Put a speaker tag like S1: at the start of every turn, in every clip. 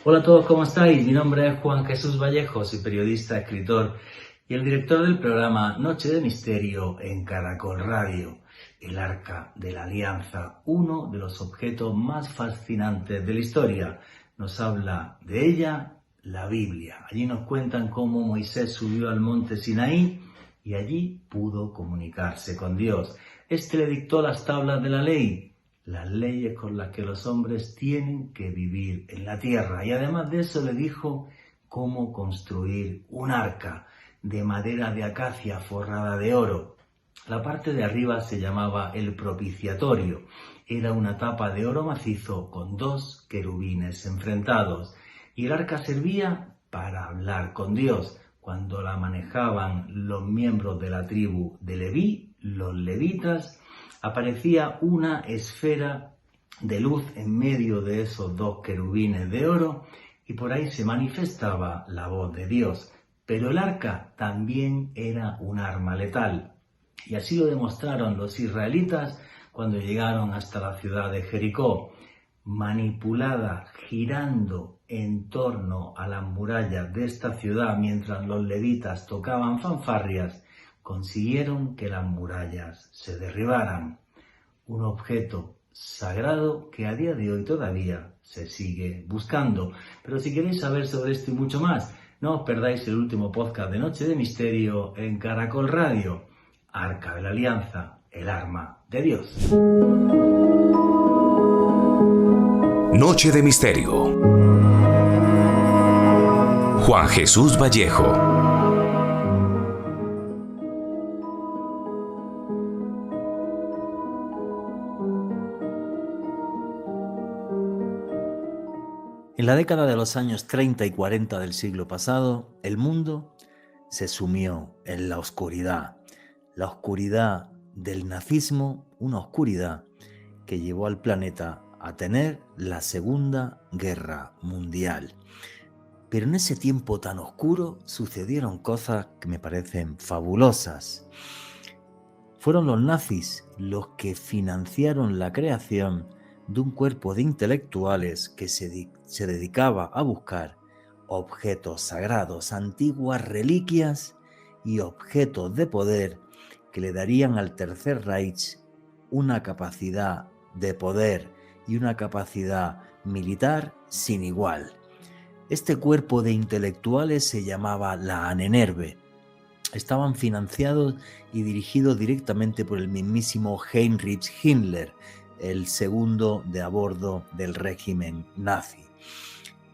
S1: Hola a todos, ¿cómo estáis? Mi nombre es Juan Jesús Vallejo, soy periodista, escritor y el director del programa Noche de Misterio en Caracol Radio. El Arca de la Alianza, uno de los objetos más fascinantes de la historia. Nos habla de ella la Biblia. Allí nos cuentan cómo Moisés subió al monte Sinaí y allí pudo comunicarse con Dios. Este le dictó las tablas de la ley, las leyes con las que los hombres tienen que vivir en la tierra. Y además de eso le dijo cómo construir un arca de madera de acacia forrada de oro. La parte de arriba se llamaba el propiciatorio. Era una tapa de oro macizo con dos querubines enfrentados. Y el arca servía para hablar con Dios. Cuando la manejaban los miembros de la tribu de Leví, los levitas, aparecía una esfera de luz en medio de esos dos querubines de oro y por ahí se manifestaba la voz de Dios. Pero el arca también era un arma letal y así lo demostraron los israelitas cuando llegaron hasta la ciudad de Jericó. Manipulada, girando en torno a las murallas de esta ciudad mientras los levitas tocaban fanfarrias, consiguieron que las murallas se derribaran. Un objeto sagrado que a día de hoy todavía se sigue buscando. Pero si queréis saber sobre esto y mucho más, no os perdáis el último podcast de Noche de Misterio en Caracol Radio. Arca de la Alianza, el arma de Dios.
S2: Noche de Misterio. Juan Jesús Vallejo.
S1: En la década de los años 30 y 40 del siglo pasado, el mundo se sumió en la oscuridad del nazismo, una oscuridad que llevó al planeta a tener la Segunda Guerra Mundial. Pero en ese tiempo tan oscuro sucedieron cosas que me parecen fabulosas. Fueron los nazis los que financiaron la creación de un cuerpo de intelectuales que se dedicaba a buscar objetos sagrados, antiguas reliquias y objetos de poder que le darían al Tercer Reich una capacidad de poder y una capacidad militar sin igual. Este cuerpo de intelectuales se llamaba la Ahnenerbe. Estaban financiados y dirigidos directamente por el mismísimo Heinrich Himmler, el segundo de a bordo del régimen nazi.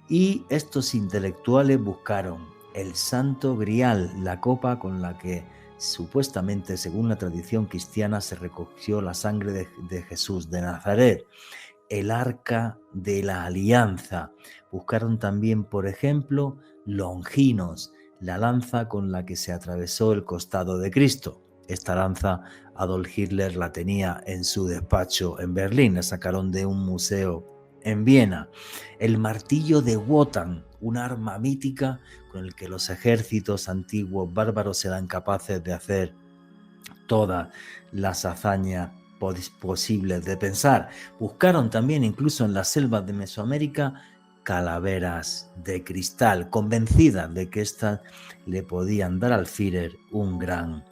S1: Y estos intelectuales buscaron el Santo Grial, la copa con la que supuestamente, según la tradición cristiana, se recogió la sangre de Jesús de Nazaret, el Arca de la Alianza. Buscaron también, por ejemplo, Longinos, la lanza con la que se atravesó el costado de Cristo. Esta lanza Adolf Hitler la tenía en su despacho en Berlín, la sacaron de un museo en Viena. El martillo de Wotan, un arma mítica con el que los ejércitos antiguos bárbaros eran capaces de hacer todas las hazañas posibles de pensar. Buscaron también, incluso en las selvas de Mesoamérica, calaveras de cristal, convencidas de que éstas le podían dar al Führer un gran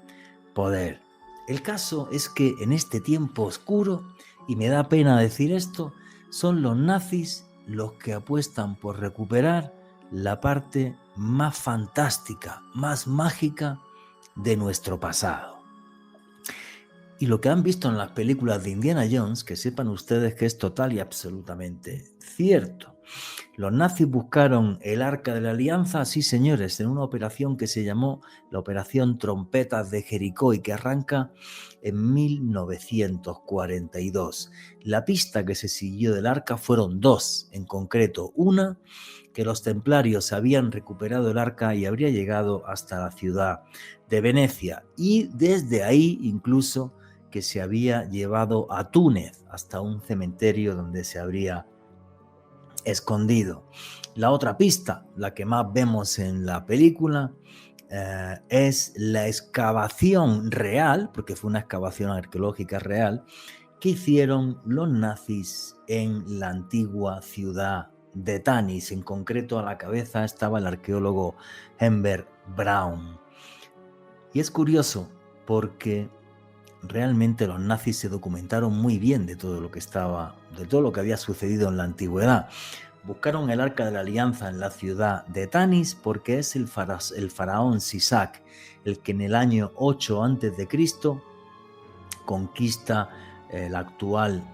S1: poder. El caso es que en este tiempo oscuro, y me da pena decir esto, son los nazis los que apuestan por recuperar la parte más fantástica, más mágica de nuestro pasado. Y lo que han visto en las películas de Indiana Jones, que sepan ustedes que es total y absolutamente cierto. Los nazis buscaron el Arca de la Alianza, sí señores, en una operación que se llamó la Operación Trompetas de Jericó y que arranca en 1942. La pista que se siguió del Arca fueron dos, en concreto. Una, que los templarios habían recuperado el Arca y habría llegado hasta la ciudad de Venecia. Y desde ahí incluso que se había llevado a Túnez, hasta un cementerio donde se habría escondido. La otra pista, la que más vemos en la película, es la excavación real, porque fue una excavación arqueológica real, que hicieron los nazis en la antigua ciudad de Tanis. En concreto, a la cabeza estaba el arqueólogo Humbert Brown. Y es curioso porque realmente los nazis se documentaron muy bien de todo lo que había sucedido en la antigüedad. Buscaron el Arca de la Alianza en la ciudad de Tanis porque es el faraón Sisac el que en el año 8 a.C. conquista el actual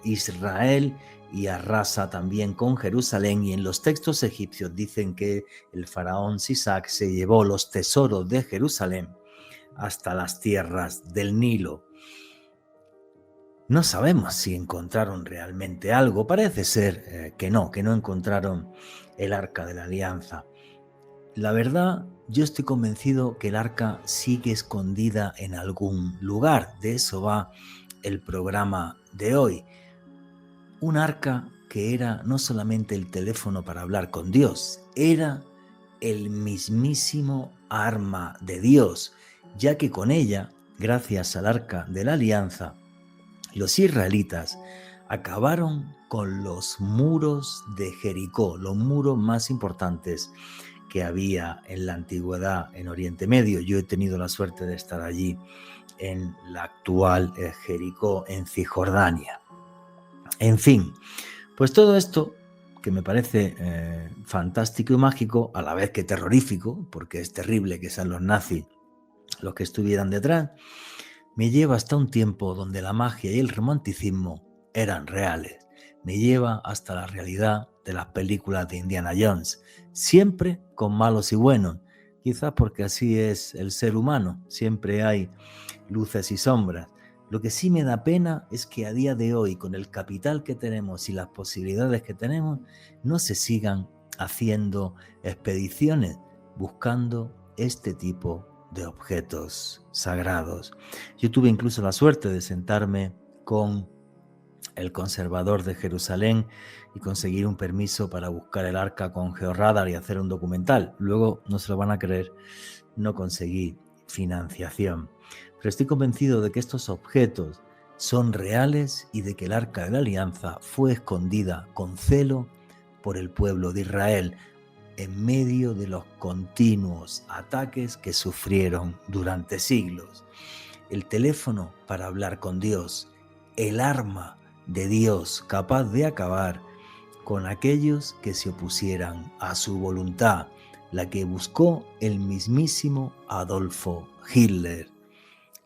S1: Israel y arrasa también con Jerusalén, y en los textos egipcios dicen que el faraón Sisac se llevó los tesoros de Jerusalén hasta las tierras del Nilo. No sabemos si encontraron realmente algo, parece ser que no encontraron el Arca de la Alianza. La verdad, yo estoy convencido que el arca sigue escondida en algún lugar. De eso va el programa de hoy. Un arca que era no solamente el teléfono para hablar con Dios, era el mismísimo arma de Dios, ya que con ella, gracias al Arca de la Alianza, los israelitas acabaron con los muros de Jericó, los muros más importantes que había en la antigüedad en Oriente Medio. Yo he tenido la suerte de estar allí en la actual Jericó, en Cisjordania. En fin, pues todo esto que me parece fantástico y mágico, a la vez que terrorífico, porque es terrible que sean los nazis los que estuvieran detrás, me lleva hasta un tiempo donde la magia y el romanticismo eran reales. Me lleva hasta la realidad de las películas de Indiana Jones, siempre con malos y buenos, quizás porque así es el ser humano, siempre hay luces y sombras. Lo que sí me da pena es que a día de hoy, con el capital que tenemos y las posibilidades que tenemos, no se sigan haciendo expediciones buscando este tipo de objetos sagrados. Yo tuve incluso la suerte de sentarme con el conservador de Jerusalén y conseguir un permiso para buscar el arca con georradar y hacer un documental. Luego, no se lo van a creer, no conseguí financiación. Pero estoy convencido de que estos objetos son reales y de que el Arca de la Alianza fue escondida con celo por el pueblo de Israel en medio de los continuos ataques que sufrieron durante siglos. El teléfono para hablar con Dios, el arma de Dios capaz de acabar con aquellos que se opusieran a su voluntad, la que buscó el mismísimo Adolfo Hitler,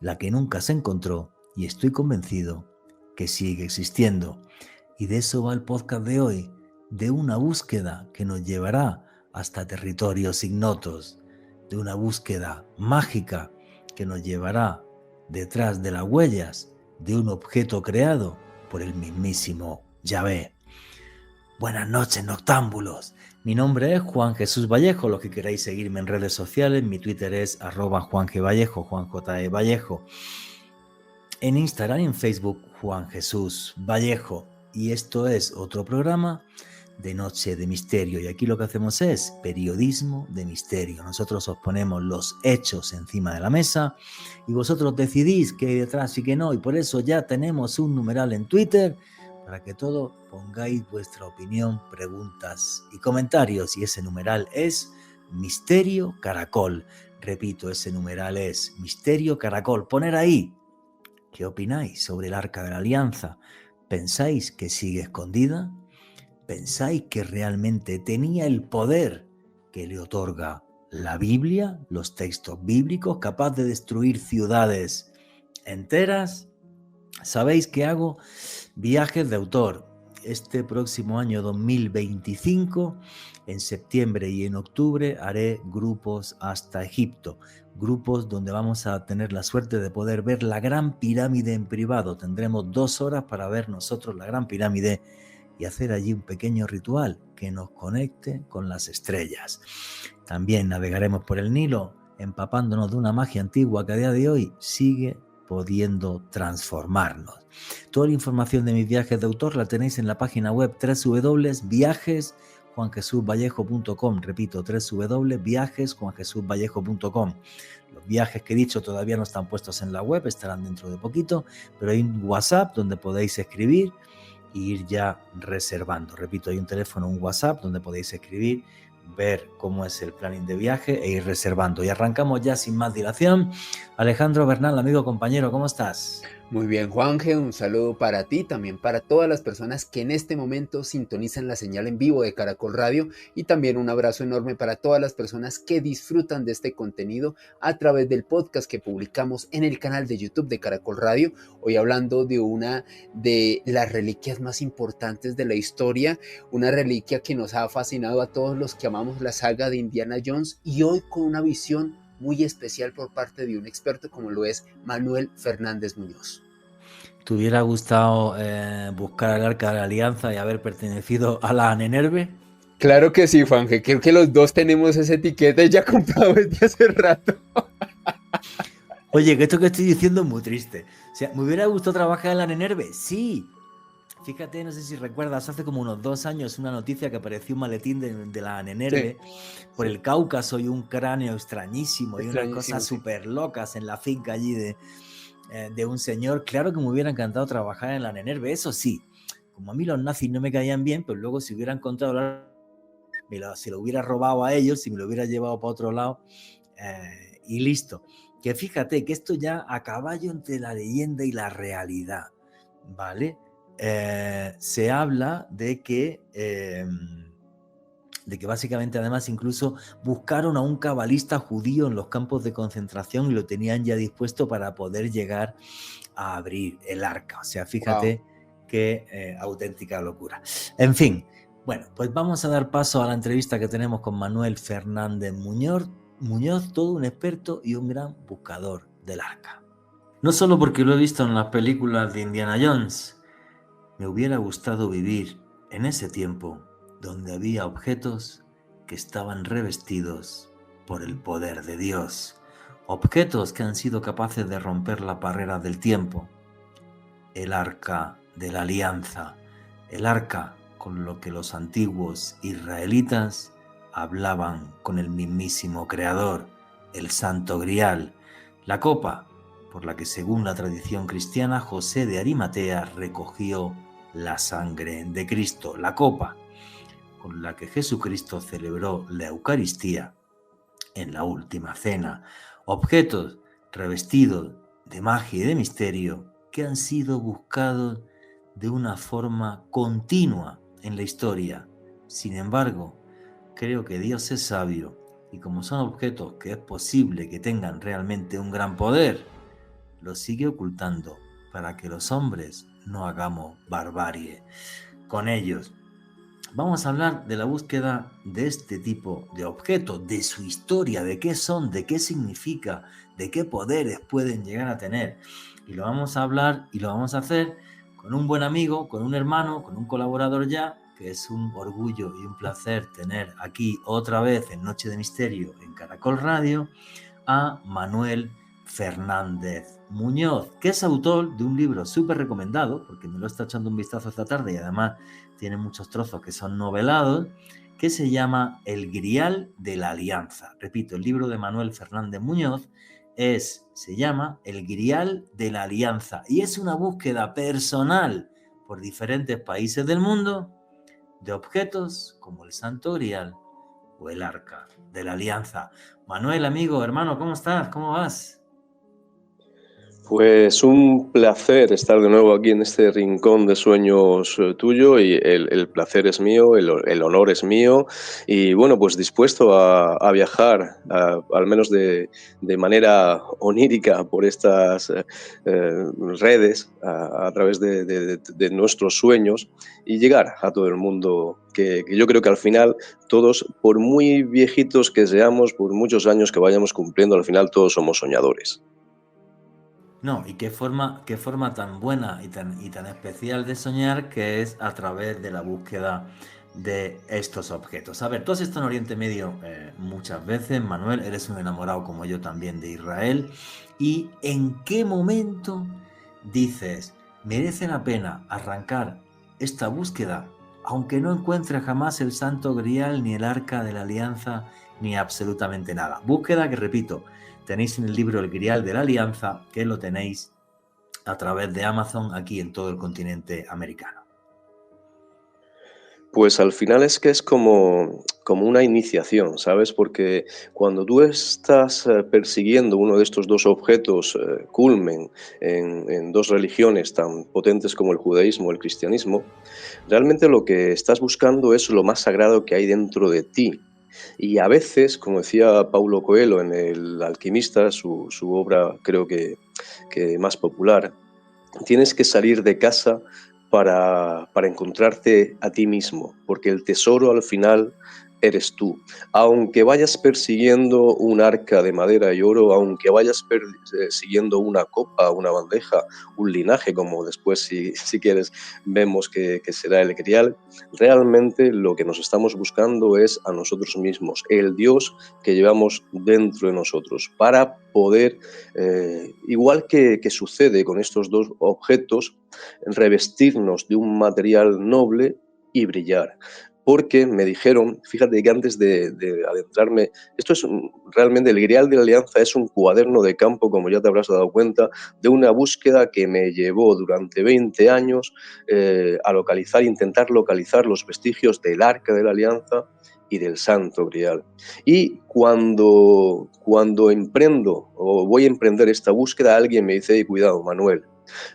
S1: la que nunca se encontró y estoy convencido que sigue existiendo. Y de eso va el podcast de hoy, de una búsqueda que nos llevará hasta territorios ignotos, de una búsqueda mágica que nos llevará detrás de las huellas de un objeto creado por el mismísimo Yahvé. Buenas noches, noctámbulos. Mi nombre es Juan Jesús Vallejo. Los que queráis seguirme en redes sociales, mi Twitter es @JuanGVallejo, Juan J. E. Vallejo. En Instagram y en Facebook, Juan Jesús Vallejo. Y esto es otro programa de Noche de Misterio. Y aquí lo que hacemos es periodismo de misterio. Nosotros os ponemos los hechos encima de la mesa y vosotros decidís qué hay detrás y qué no. Y por eso ya tenemos un numeral en Twitter para que todos pongáis vuestra opinión, preguntas y comentarios. Y ese numeral es Misterio Caracol. Repito, ese numeral es Misterio Caracol. Poner ahí qué opináis sobre el Arca de la Alianza. ¿Pensáis que sigue escondida? ¿Pensáis que realmente tenía el poder que le otorga la Biblia, los textos bíblicos, capaz de destruir ciudades enteras? Sabéis que hago viajes de autor. Este próximo año 2025, en septiembre y en octubre, haré grupos hasta Egipto. Grupos donde vamos a tener la suerte de poder ver la Gran Pirámide en privado. Tendremos 2 horas para ver nosotros la Gran Pirámide y hacer allí un pequeño ritual que nos conecte con las estrellas. También navegaremos por el Nilo, empapándonos de una magia antigua que a día de hoy sigue pudiendo transformarnos. Toda la información de mis viajes de autor la tenéis en la página web www.viajesjuanjesusvallejo.com. Repito, www.viajesjuanjesusvallejo.com. Los viajes que he dicho todavía no están puestos en la web, estarán dentro de poquito, pero hay un WhatsApp donde podéis escribir e ir ya reservando. Repito, hay un teléfono, un WhatsApp donde podéis escribir, ver cómo es el planning de viaje e ir reservando. Y arrancamos ya sin más dilación. Alejandro Bernal, amigo, compañero, ¿cómo estás?
S3: Muy bien, Juanje, un saludo para ti, también para todas las personas que en este momento sintonizan la señal en vivo de Caracol Radio, y también un abrazo enorme para todas las personas que disfrutan de este contenido a través del podcast que publicamos en el canal de YouTube de Caracol Radio. Hoy hablando de una de las reliquias más importantes de la historia, una reliquia que nos ha fascinado a todos los que amamos la saga de Indiana Jones, y hoy con una visión muy especial por parte de un experto como lo es Manuel Fernández Muñoz.
S1: ¿Te hubiera gustado buscar el Arca de la Alianza y haber pertenecido a la Nenerve?
S3: Claro que sí, Juanje, creo que los dos tenemos esa etiqueta ya comprado desde hace rato.
S1: Oye, que esto que estoy diciendo es muy triste. O sea, ¿me hubiera gustado trabajar en la Nenerve? Sí. Fíjate, no sé si recuerdas, hace como unos 2 años una noticia que apareció un maletín de la Nenerve por el Cáucaso y un cráneo extrañísimo y unas cosas súper locas en la finca allí de un señor. Claro que me hubiera encantado trabajar en la Nenerve, eso sí. Como a mí los nazis no me caían bien, pues luego si hubiera encontrado, si lo hubiera robado a ellos, si me lo hubiera llevado para otro lado y listo. Que fíjate que esto ya a caballo entre la leyenda y la realidad, ¿vale? Se habla de que básicamente además incluso buscaron a un cabalista judío en los campos de concentración y lo tenían ya dispuesto para poder llegar a abrir el arca. O sea, fíjate qué auténtica locura. En fin, bueno, pues vamos a dar paso a la entrevista que tenemos con Manuel Fernández Muñoz, todo un experto y un gran buscador del arca. No solo porque lo he visto en las películas de Indiana Jones. Me hubiera gustado vivir en ese tiempo donde había objetos que estaban revestidos por el poder de Dios, objetos que han sido capaces de romper las barreras del tiempo. El Arca de la Alianza, el arca con lo que los antiguos israelitas hablaban con el mismísimo Creador, el Santo Grial, la copa por la que según la tradición cristiana José de Arimatea recogió la sangre de Cristo, la copa con la que Jesucristo celebró la Eucaristía en la última cena, objetos revestidos de magia y de misterio que han sido buscados de una forma continua en la historia. Sin embargo, creo que Dios es sabio y como son objetos que es posible que tengan realmente un gran poder, los sigue ocultando para que los hombres no hagamos barbarie con ellos. Vamos a hablar de la búsqueda de este tipo de objetos, de su historia, de qué son, de qué significa, de qué poderes pueden llegar a tener. Y lo vamos a hablar y lo vamos a hacer con un buen amigo, con un hermano, con un colaborador ya, que es un orgullo y un placer tener aquí otra vez en Noche de Misterio en Caracol Radio, a Manuel Fernández Muñoz, que es autor de un libro súper recomendado, porque me lo está echando un vistazo esta tarde y además tiene muchos trozos que son novelados, que se llama El Grial de la Alianza. Repito, el libro de Manuel Fernández Muñoz se llama El Grial de la Alianza y es una búsqueda personal por diferentes países del mundo de objetos como el Santo Grial o el Arca de la Alianza. Manuel, amigo, hermano, ¿cómo estás? ¿Cómo vas?
S4: Pues un placer estar de nuevo aquí en este rincón de sueños tuyo y el placer es mío, el honor es mío y bueno, pues dispuesto a viajar, al menos de manera onírica por estas redes a través de nuestros sueños y llegar a todo el mundo que yo creo que al final todos, por muy viejitos que seamos, por muchos años que vayamos cumpliendo, al final todos somos soñadores.
S1: No, y qué forma tan buena y tan especial de soñar, que es a través de la búsqueda de estos objetos. A ver, tú has estado en Oriente Medio muchas veces, Manuel, eres un enamorado como yo también de Israel. ¿Y en qué momento dices, merece la pena arrancar esta búsqueda, aunque no encuentre jamás el Santo Grial, ni el Arca de la Alianza, ni absolutamente nada? Búsqueda que, repito, tenéis en el libro El Grial de la Alianza, que lo tenéis a través de Amazon aquí en todo el continente americano.
S4: Pues al final es que es como una iniciación, ¿sabes? Porque cuando tú estás persiguiendo uno de estos dos objetos culmen en dos religiones tan potentes como el judaísmo o el cristianismo, realmente lo que estás buscando es lo más sagrado que hay dentro de ti. Y a veces, como decía Paulo Coelho en El alquimista, su obra creo que más popular, tienes que salir de casa para encontrarte a ti mismo, porque el tesoro al final eres tú. Aunque vayas persiguiendo un arca de madera y oro, aunque vayas persiguiendo una copa, una bandeja, un linaje, como después, si quieres, vemos que será el grial, realmente lo que nos estamos buscando es a nosotros mismos, el Dios que llevamos dentro de nosotros, para poder, igual que sucede con estos dos objetos, revestirnos de un material noble y brillar. Porque me dijeron, fíjate que antes de adentrarme, esto es realmente el Grial de la Alianza, es un cuaderno de campo, como ya te habrás dado cuenta, de una búsqueda que me llevó durante 20 años a intentar localizar los vestigios del Arca de la Alianza y del Santo Grial. Y cuando emprendo o voy a emprender esta búsqueda, alguien me dice, cuidado, Manuel,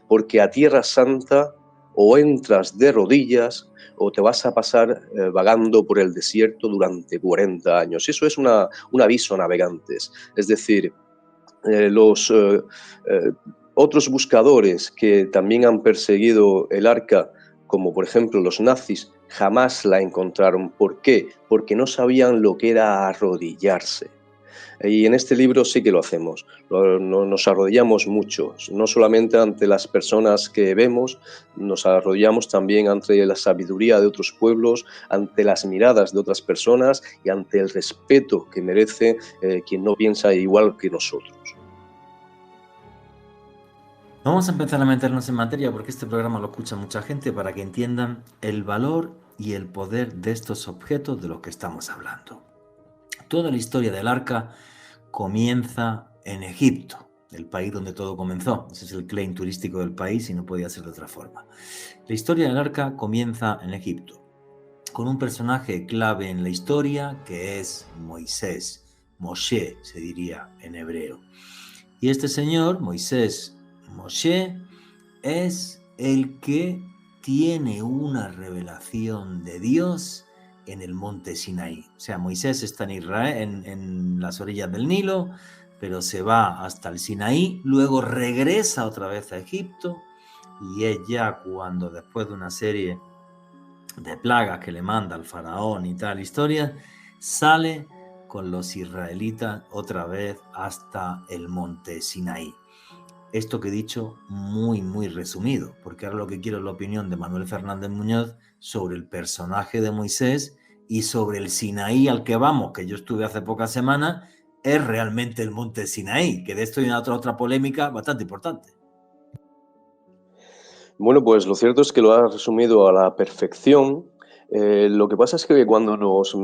S4: porque a Tierra Santa o entras de rodillas o te vas a pasar vagando por el desierto durante 40 años. Eso es un aviso a navegantes. Es decir, los otros buscadores que también han perseguido el arca, como por ejemplo los nazis, jamás la encontraron. ¿Por qué? Porque no sabían lo que era arrodillarse. Y en este libro sí que lo hacemos, nos arrodillamos mucho, no solamente ante las personas que vemos, nos arrodillamos también ante la sabiduría de otros pueblos, ante las miradas de otras personas y ante el respeto que merece quien no piensa igual que nosotros.
S1: Vamos a empezar a meternos en materia porque este programa lo escucha mucha gente para que entiendan el valor y el poder de estos objetos de los que estamos hablando. Toda la historia del arca comienza en Egipto, el país donde todo comenzó. Ese es el claim turístico del país y no podía ser de otra forma. La historia del arca comienza en Egipto, con un personaje clave en la historia que es Moisés, Moshe se diría en hebreo. Y este señor, Moisés, Moshe, es el que tiene una revelación de Dios en el monte Sinaí. O sea, Moisés está en Israel, en las orillas del Nilo, pero se va hasta el Sinaí, luego regresa otra vez a Egipto y es ya cuando, después de una serie de plagas que le manda al faraón y tal historia, sale con los israelitas otra vez hasta el monte Sinaí. Esto que he dicho muy resumido, porque ahora lo que quiero es la opinión de Manuel Fernández Muñoz sobre el personaje de Moisés y sobre el Sinaí al que vamos, que yo estuve hace pocas semanas, es realmente el monte Sinaí, que de esto hay una otra polémica bastante importante.
S4: Bueno, pues lo cierto es que lo has resumido a la perfección. Lo que pasa es que cuando nos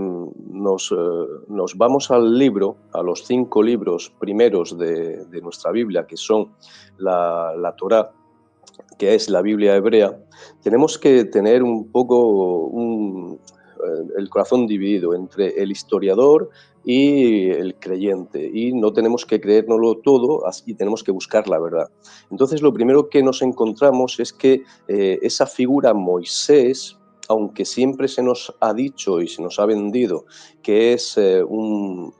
S4: vamos al libro, a los 5 libros primeros de nuestra Biblia, que son la Torá, que es la Biblia hebrea, tenemos que tener un poco el corazón dividido entre el historiador y el creyente, y no tenemos que creérnoslo todo y tenemos que buscar la verdad. Entonces, lo primero que nos encontramos es que esa figura Moisés, aunque siempre se nos ha dicho y se nos ha vendido que es un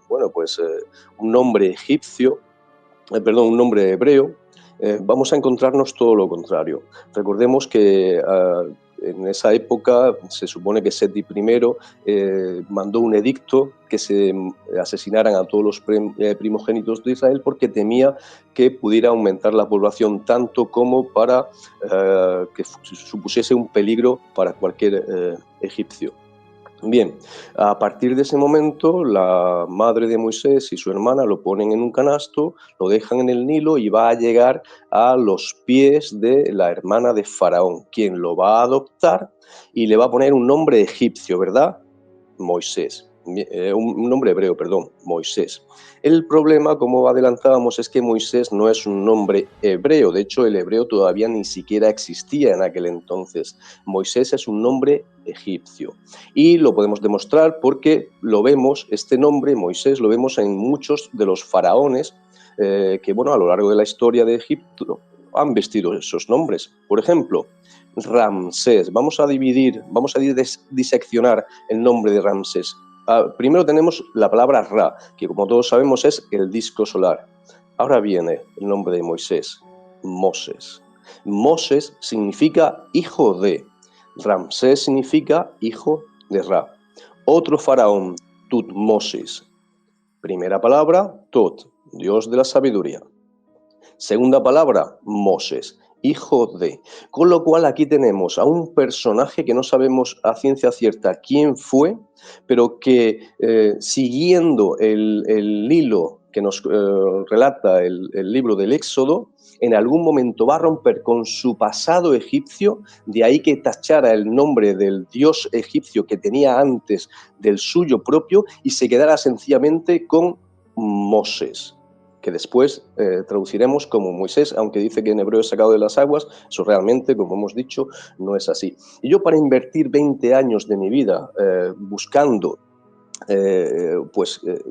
S4: nombre egipcio, un nombre hebreo, vamos a encontrarnos todo lo contrario. Recordemos que en esa época se supone que Seti I mandó un edicto que se asesinaran a todos los primogénitos de Israel porque temía que pudiera aumentar la población tanto como para que supusiese un peligro para cualquier egipcio. Bien, a partir de ese momento, la madre de Moisés y su hermana lo ponen en un canasto, lo dejan en el Nilo y va a llegar a los pies de la hermana de Faraón, quien lo va a adoptar y le va a poner un nombre egipcio, ¿verdad? Moisés. un nombre hebreo, perdón, Moisés. El problema, como adelantábamos, es que Moisés no es un nombre hebreo. De hecho, el hebreo todavía ni siquiera existía en aquel entonces. Moisés es un nombre egipcio. Y lo podemos demostrar porque lo vemos, este nombre, Moisés, lo vemos en muchos de los faraones que, bueno, a lo largo de la historia de Egipto han vestido esos nombres. Por ejemplo, Ramsés. Vamos a diseccionar el nombre de Ramsés. Primero tenemos la palabra Ra, que como todos sabemos es el disco solar. Ahora viene el nombre de Moisés, Moses. Moses significa hijo de. Ramsés significa hijo de Ra. Otro faraón, Tutmosis. Primera palabra, Tot, Dios de la sabiduría. Segunda palabra, Moses, hijo de. Con lo cual aquí tenemos a un personaje que no sabemos a ciencia cierta quién fue, pero que siguiendo el hilo que nos relata el libro del Éxodo, en algún momento va a romper con su pasado egipcio, de ahí que tachara el nombre del dios egipcio que tenía antes del suyo propio y se quedara sencillamente con Moses, que después traduciremos como Moisés, aunque dice que en hebreo es sacado de las aguas. Eso realmente, como hemos dicho, no es así. Y yo, para invertir 20 años de mi vida buscando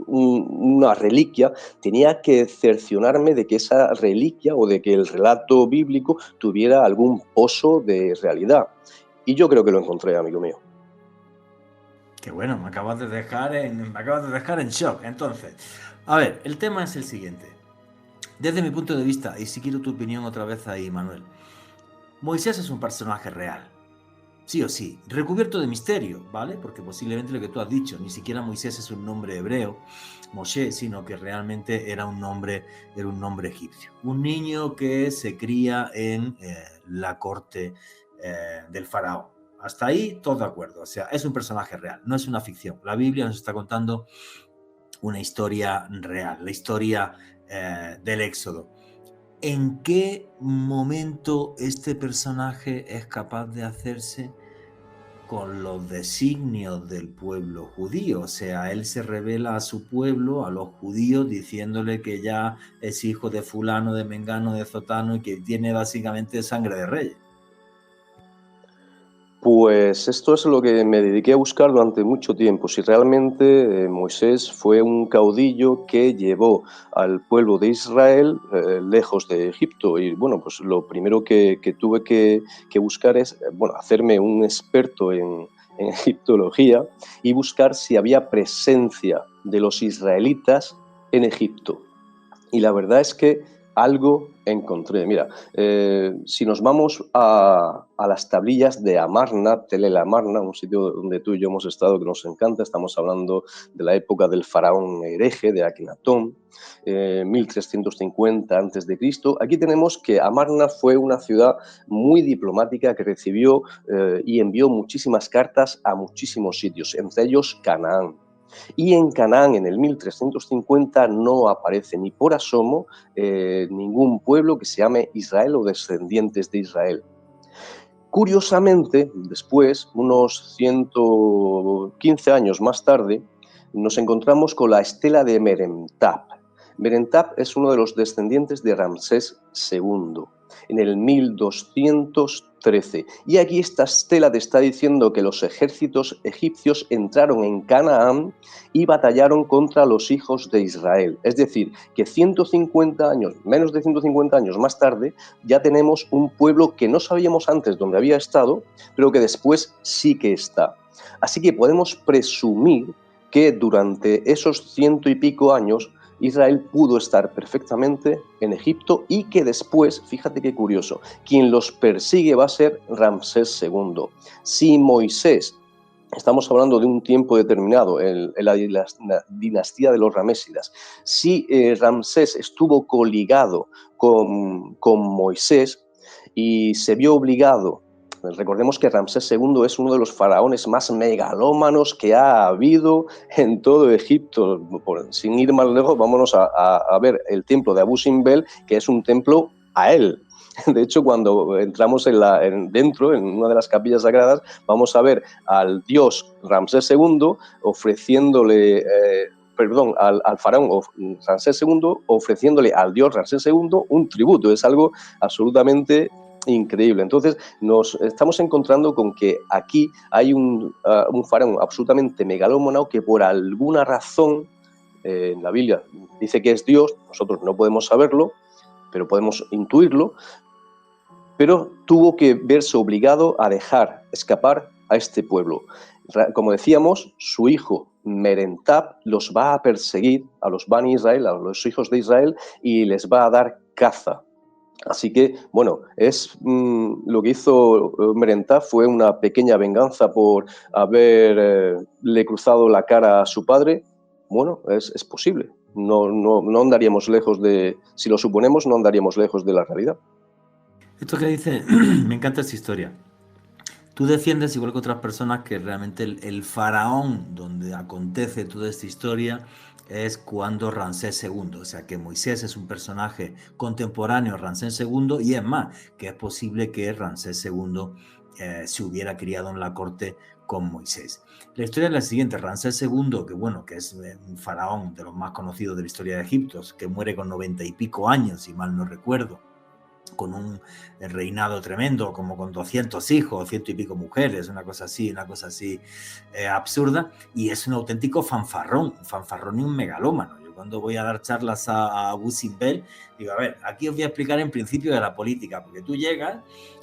S4: una reliquia, tenía que cerciorarme de que esa reliquia o de que el relato bíblico tuviera algún pozo de realidad. Y yo creo que lo encontré, amigo mío.
S1: Qué bueno, me acabas de dejar en shock. Entonces, a ver, el tema es el siguiente. Desde mi punto de vista, y si quiero tu opinión otra vez ahí, Manuel, Moisés es un personaje real. Sí o sí, recubierto de misterio, ¿vale? Porque posiblemente lo que tú has dicho, ni siquiera Moisés es un nombre hebreo, Moshe, sino que realmente era un nombre egipcio. Un niño que se cría en la corte del faraón. Hasta ahí, todo de acuerdo. O sea, es un personaje real, no es una ficción. La Biblia nos está contando una historia real, la historia del Éxodo. ¿En qué momento este personaje es capaz de hacerse con los designios del pueblo judío? O sea, él se revela a su pueblo, a los judíos, diciéndole que ya es hijo de fulano, de mengano, de zotano y que tiene básicamente sangre de reyes.
S4: Pues esto es lo que me dediqué a buscar durante mucho tiempo, si realmente Moisés fue un caudillo que llevó al pueblo de Israel lejos de Egipto. Y bueno, pues lo primero que tuve que buscar es, hacerme un experto en egiptología y buscar si había presencia de los israelitas en Egipto. Y la verdad es que algo encontré. Mira, si nos vamos a las tablillas de Amarna, Tel el Amarna, un sitio donde tú y yo hemos estado que nos encanta, estamos hablando de la época del faraón hereje, de Akenatón, 1350 a.C. Aquí tenemos que Amarna fue una ciudad muy diplomática que recibió y envió muchísimas cartas a muchísimos sitios, entre ellos Canaán. Y en Canaán, en el 1350, no aparece ni por asomo ningún pueblo que se llame Israel o descendientes de Israel. Curiosamente, después, unos 115 años más tarde, nos encontramos con la estela de Merenptah. Merenptah es uno de los descendientes de Ramsés II, en el 1213. Y aquí esta estela te está diciendo que los ejércitos egipcios entraron en Canaán y batallaron contra los hijos de Israel. Es decir, que 150 años, menos de 150 años más tarde, ya tenemos un pueblo que no sabíamos antes dónde había estado, pero que después sí que está. Así que podemos presumir que durante esos 100 y pico años Israel pudo estar perfectamente en Egipto y que después, fíjate qué curioso, quien los persigue va a ser Ramsés II. Si Moisés, estamos hablando de un tiempo determinado, en la dinastía de los Ramésidas, si Ramsés estuvo coligado con Moisés y se vio obligado. Recordemos que Ramsés II es uno de los faraones más megalómanos que ha habido en todo Egipto. Sin ir más lejos, vámonos a ver el templo de Abu Simbel, que es un templo a él. De hecho, cuando entramos dentro, en una de las capillas sagradas, vamos a ver al dios Ramsés II ofreciéndole, al faraón Ramsés II ofreciéndole al dios Ramsés II un tributo. Es algo absolutamente increíble. Entonces nos estamos encontrando con que aquí hay un faraón absolutamente megalómano que por alguna razón, en la Biblia dice que es Dios, nosotros no podemos saberlo, pero podemos intuirlo, pero tuvo que verse obligado a dejar escapar a este pueblo. Como decíamos, su hijo Merentab los va a perseguir a los Bani Israel, a los hijos de Israel, y les va a dar caza. Así que, bueno, lo que hizo Merentab fue una pequeña venganza por haberle cruzado la cara a su padre. Bueno, es posible. No andaríamos lejos si lo suponemos, no andaríamos lejos de la realidad.
S1: Esto que dice, me encanta esa historia. Tú defiendes, igual que otras personas, que realmente el faraón donde acontece toda esta historia es cuando Ramsés II, o sea que Moisés es un personaje contemporáneo a Ramsés II, y es más, que es posible que Ramsés II se hubiera criado en la corte con Moisés. La historia es la siguiente: Ramsés II, que es un faraón de los más conocidos de la historia de Egipto, que muere con 90 y pico años, si mal no recuerdo, con un reinado tremendo, como con 200 hijos, 100 y pico mujeres, una cosa así absurda, y es un auténtico fanfarrón y un megalómano. Yo cuando voy a dar charlas a Abu Simbel, digo, a ver, aquí os voy a explicar en principio de la política, porque tú llegas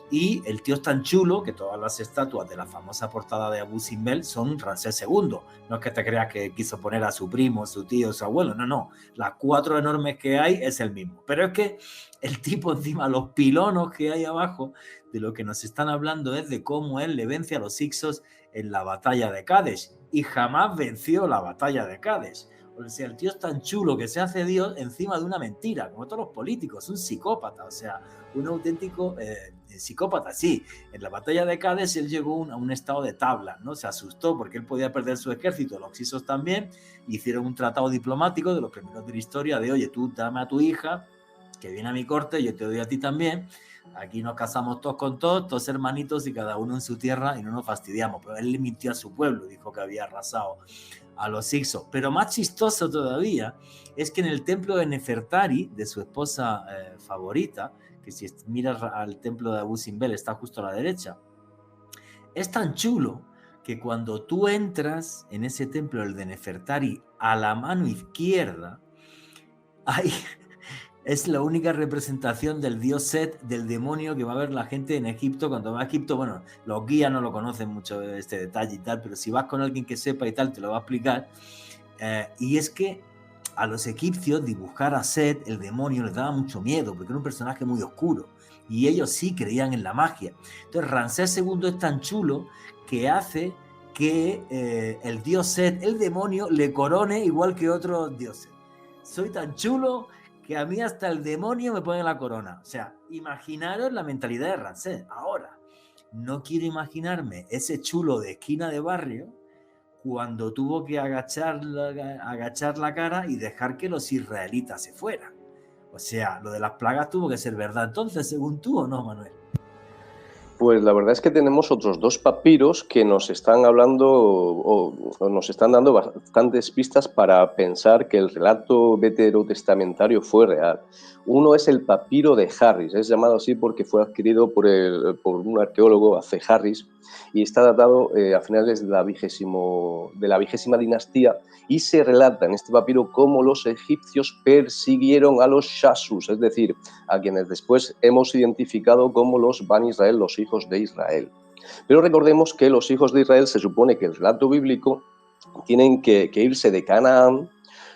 S1: y el tío es tan chulo que todas las estatuas de la famosa portada de Abu Simbel son Ramsés II. No es que te creas que quiso poner a su primo, su tío, su abuelo, no. Las 4 enormes que hay es el mismo. Pero es que el tipo encima, los pilonos que hay abajo, de lo que nos están hablando es de cómo él le vence a los hicsos en la batalla de Kadesh, y jamás venció la batalla de Kadesh. O sea, el tío es tan chulo que se hace Dios encima de una mentira, como todos los políticos, un psicópata, o sea, un auténtico psicópata. Sí, en la batalla de Cádiz él llegó a un estado de tabla, ¿no? Se asustó porque él podía perder su ejército, los hicsos también, hicieron un tratado diplomático de los primeros de la historia de, oye, tú dame a tu hija, que viene a mi corte, yo te doy a ti también, aquí nos casamos todos con todos hermanitos y cada uno en su tierra y no nos fastidiamos. Pero él le mintió a su pueblo, dijo que había arrasado a los hicsos. Pero más chistoso todavía es que en el templo de Nefertari, de su esposa favorita, que si miras al templo de Abu Simbel está justo a la derecha, es tan chulo que cuando tú entras en ese templo, el de Nefertari, a la mano izquierda, es la única representación del dios Set, del demonio que va a ver la gente en Egipto. Cuando va a Egipto, bueno, los guías no lo conocen mucho este detalle y tal, pero si vas con alguien que sepa y tal, te lo va a explicar. Y es que a los egipcios dibujar a Set, el demonio, les daba mucho miedo, porque era un personaje muy oscuro, y ellos sí creían en la magia. Entonces Ramsés II es tan chulo que hace que el dios Set, el demonio, le corone igual que otros dioses. Soy tan chulo que a mí hasta el demonio me pone la corona. O sea, imaginaros la mentalidad de Ramsés. Ahora, no quiero imaginarme ese chulo de esquina de barrio cuando tuvo que agachar la cara y dejar que los israelitas se fueran. O sea, lo de las plagas tuvo que ser verdad entonces, según tú, ¿o no, Manuel?
S4: Pues la verdad es que tenemos otros 2 papiros que nos están hablando o nos están dando bastantes pistas para pensar que el relato veterotestamentario fue real. Uno es el papiro de Harris, es llamado así porque fue adquirido por un arqueólogo, A.C. Harris, y está datado a finales de la vigésima dinastía, y se relata en este papiro cómo los egipcios persiguieron a los Shasus, es decir, a quienes después hemos identificado como los Bani Israel, los hijos de Israel. Pero recordemos que los hijos de Israel, se supone que el relato bíblico, tienen que irse de Canaán.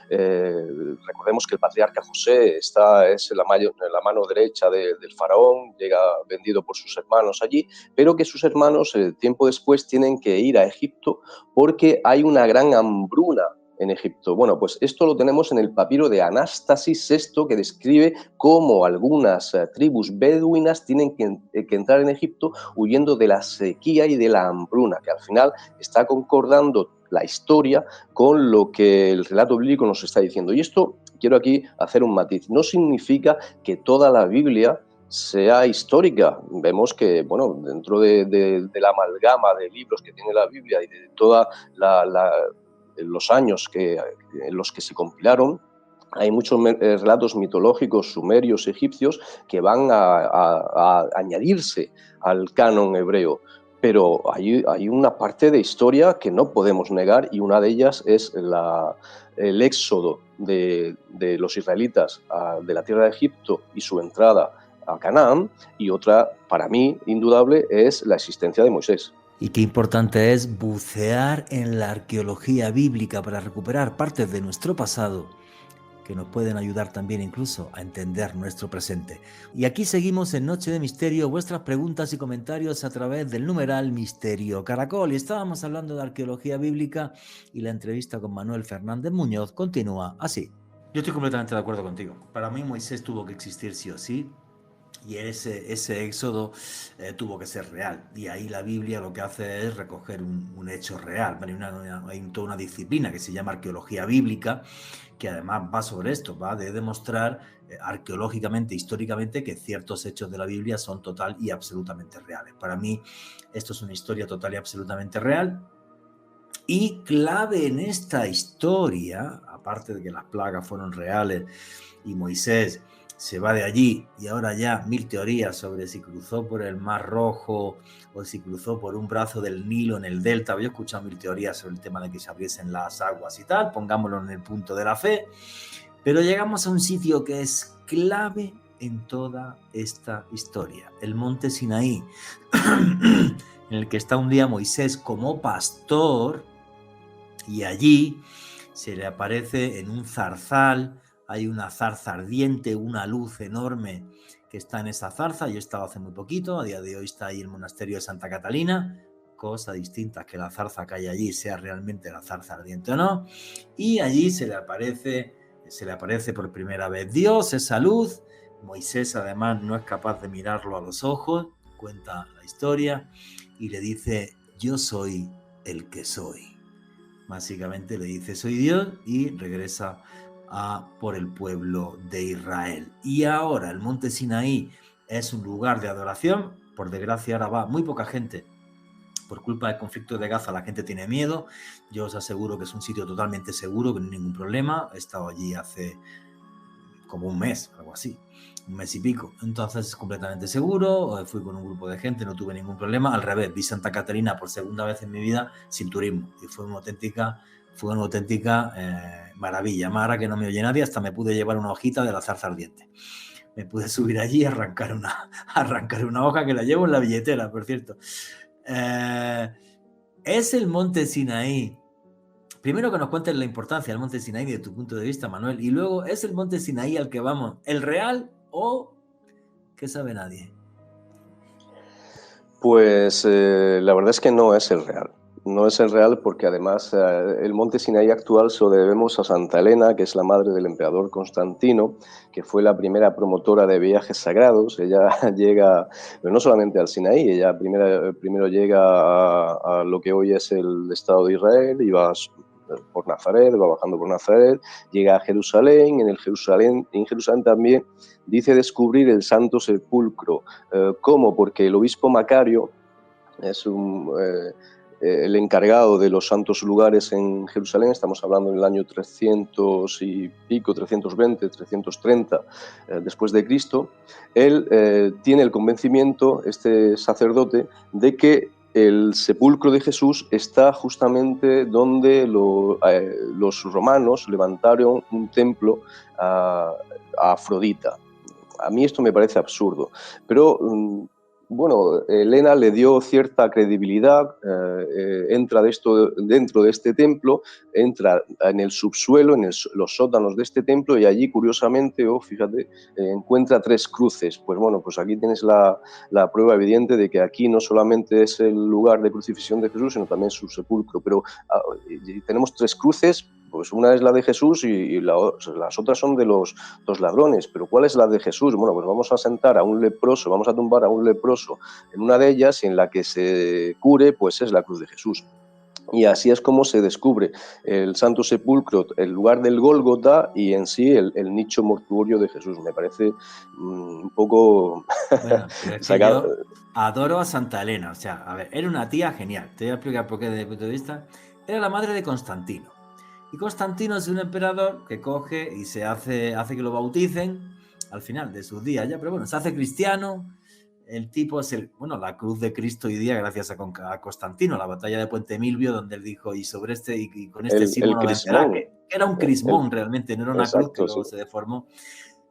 S4: Recordemos que el patriarca José es en la mano derecha del faraón, llega vendido por sus hermanos allí, pero que sus hermanos tiempo después tienen que ir a Egipto porque hay una gran hambruna en Egipto. Bueno, pues esto lo tenemos en el papiro de Anástasis VI, que describe cómo algunas tribus beduinas tienen que entrar en Egipto huyendo de la sequía y de la hambruna, que al final está concordando la historia con lo que el relato bíblico nos está diciendo. Y esto quiero aquí hacer un matiz. No significa que toda la Biblia sea histórica. Vemos que, bueno, dentro de la amalgama de libros que tiene la Biblia y de todos los años en los que se compilaron, hay muchos relatos mitológicos sumerios, egipcios, que van a añadirse al canon hebreo. Pero hay una parte de historia que no podemos negar, y una de ellas es el éxodo de los israelitas de la tierra de Egipto y su entrada a Canaán, y otra, para mí, indudable, es la existencia de Moisés.
S1: Y qué importante es bucear en la arqueología bíblica para recuperar partes de nuestro pasado que nos pueden ayudar también incluso a entender nuestro presente. Y aquí seguimos en Noche de Misterio, vuestras preguntas y comentarios a través del numeral Misterio Caracol. Y estábamos hablando de arqueología bíblica y la entrevista con Manuel Fernández Muñoz continúa así. Yo estoy completamente de acuerdo contigo. Para mí Moisés tuvo que existir sí o sí. Y ese éxodo tuvo que ser real. Y ahí la Biblia lo que hace es recoger un hecho real. Hay toda una disciplina que se llama arqueología bíblica, que además va sobre esto, va de demostrar arqueológicamente, históricamente, que ciertos hechos de la Biblia son total y absolutamente reales. Para mí esto es una historia total y absolutamente real. Y clave en esta historia, aparte de que las plagas fueron reales y Moisés se va de allí, y ahora ya 1000 teorías sobre si cruzó por el Mar Rojo o si cruzó por un brazo del Nilo en el delta. Yo he escuchado 1000 teorías sobre el tema de que se abriesen las aguas y tal, pongámoslo en el punto de la fe, pero llegamos a un sitio que es clave en toda esta historia, el monte Sinaí, en el que está un día Moisés como pastor, y allí se le aparece en un zarzal. Hay una zarza ardiente, una luz enorme que está en esa zarza. Yo he estado hace muy poquito, a día de hoy está ahí el monasterio de Santa Catalina, cosa distinta que la zarza que hay allí sea realmente la zarza ardiente o no. Y allí se le aparece por primera vez Dios, esa luz. Moisés además no es capaz de mirarlo a los ojos, cuenta la historia, y le dice: yo soy el que soy. Básicamente le dice: soy Dios, y regresa por el pueblo de Israel. Y ahora el monte Sinaí es un lugar de adoración. Por desgracia ahora va muy poca gente. Por culpa del conflicto de Gaza la gente tiene miedo. Yo os aseguro que es un sitio totalmente seguro, que no hay ningún problema. He estado allí hace como un mes, algo así, un mes y pico. Entonces es completamente seguro. Fui con un grupo de gente, no tuve ningún problema. Al revés, vi Santa Catalina por segunda vez en mi vida sin turismo, y fue una auténtica maravilla. Más ahora que no me oye nadie, hasta me pude llevar una hojita de la zarza ardiente. Me pude subir allí y arrancar una hoja, que la llevo en la billetera, por cierto. Es el monte Sinaí. Primero que nos cuentes la importancia del monte Sinaí desde tu punto de vista, Manuel, y luego, ¿es el monte Sinaí al que vamos el real o qué sabe nadie?
S4: Pues la verdad es que no es el real. No es el real porque además el monte Sinaí actual se lo debemos a Santa Elena, que es la madre del emperador Constantino, que fue la primera promotora de viajes sagrados. Ella llega, pero no solamente al Sinaí, ella primero llega a lo que hoy es el Estado de Israel, y va por Nazaret, va bajando por Nazaret, llega a Jerusalén. En Jerusalén también dice descubrir el Santo Sepulcro. ¿Cómo? Porque el obispo Macario es el encargado de los santos lugares en Jerusalén. Estamos hablando del año 300 y pico, 320, 330 después de Cristo. Él tiene el convencimiento, este sacerdote, de que el sepulcro de Jesús está justamente donde los romanos levantaron un templo a Afrodita. A mí esto me parece absurdo, pero bueno, Elena le dio cierta credibilidad. Entra dentro de este templo, entra en el subsuelo, en los sótanos de este templo, y allí, curiosamente, fíjate, encuentra 3 cruces. Pues bueno, pues aquí tienes la prueba evidente de que aquí no solamente es el lugar de crucifixión de Jesús, sino también su sepulcro. Pero tenemos 3 cruces. Pues una es la de Jesús y las otras son de los 2 ladrones. ¿Pero cuál es la de Jesús? Bueno, pues vamos a sentar a un leproso, vamos a tumbar a un leproso en una de ellas, y en la que se cure, pues es la cruz de Jesús. Y así es como se descubre el Santo Sepulcro, el lugar del Gólgota, y en sí el nicho mortuorio de Jesús. Me parece un poco
S1: Bueno, pero es que
S4: Sacado-
S1: yo adoro a Santa Elena. O sea, a ver, era una tía genial. Te voy a explicar por qué desde mi punto de vista. Era la madre de Constantino. Y Constantino es un emperador que coge y hace que lo bauticen al final de sus días ya. Pero bueno, se hace cristiano. El tipo es la cruz de Cristo hoy día gracias a Constantino, la batalla de Puente Milvio, donde él dijo, y sobre este, y con este
S4: el
S1: símbolo vencerá,
S4: crismón.
S1: que era un crismón realmente, no era una cruz que
S4: Exacto, sí.
S1: luego se deformó.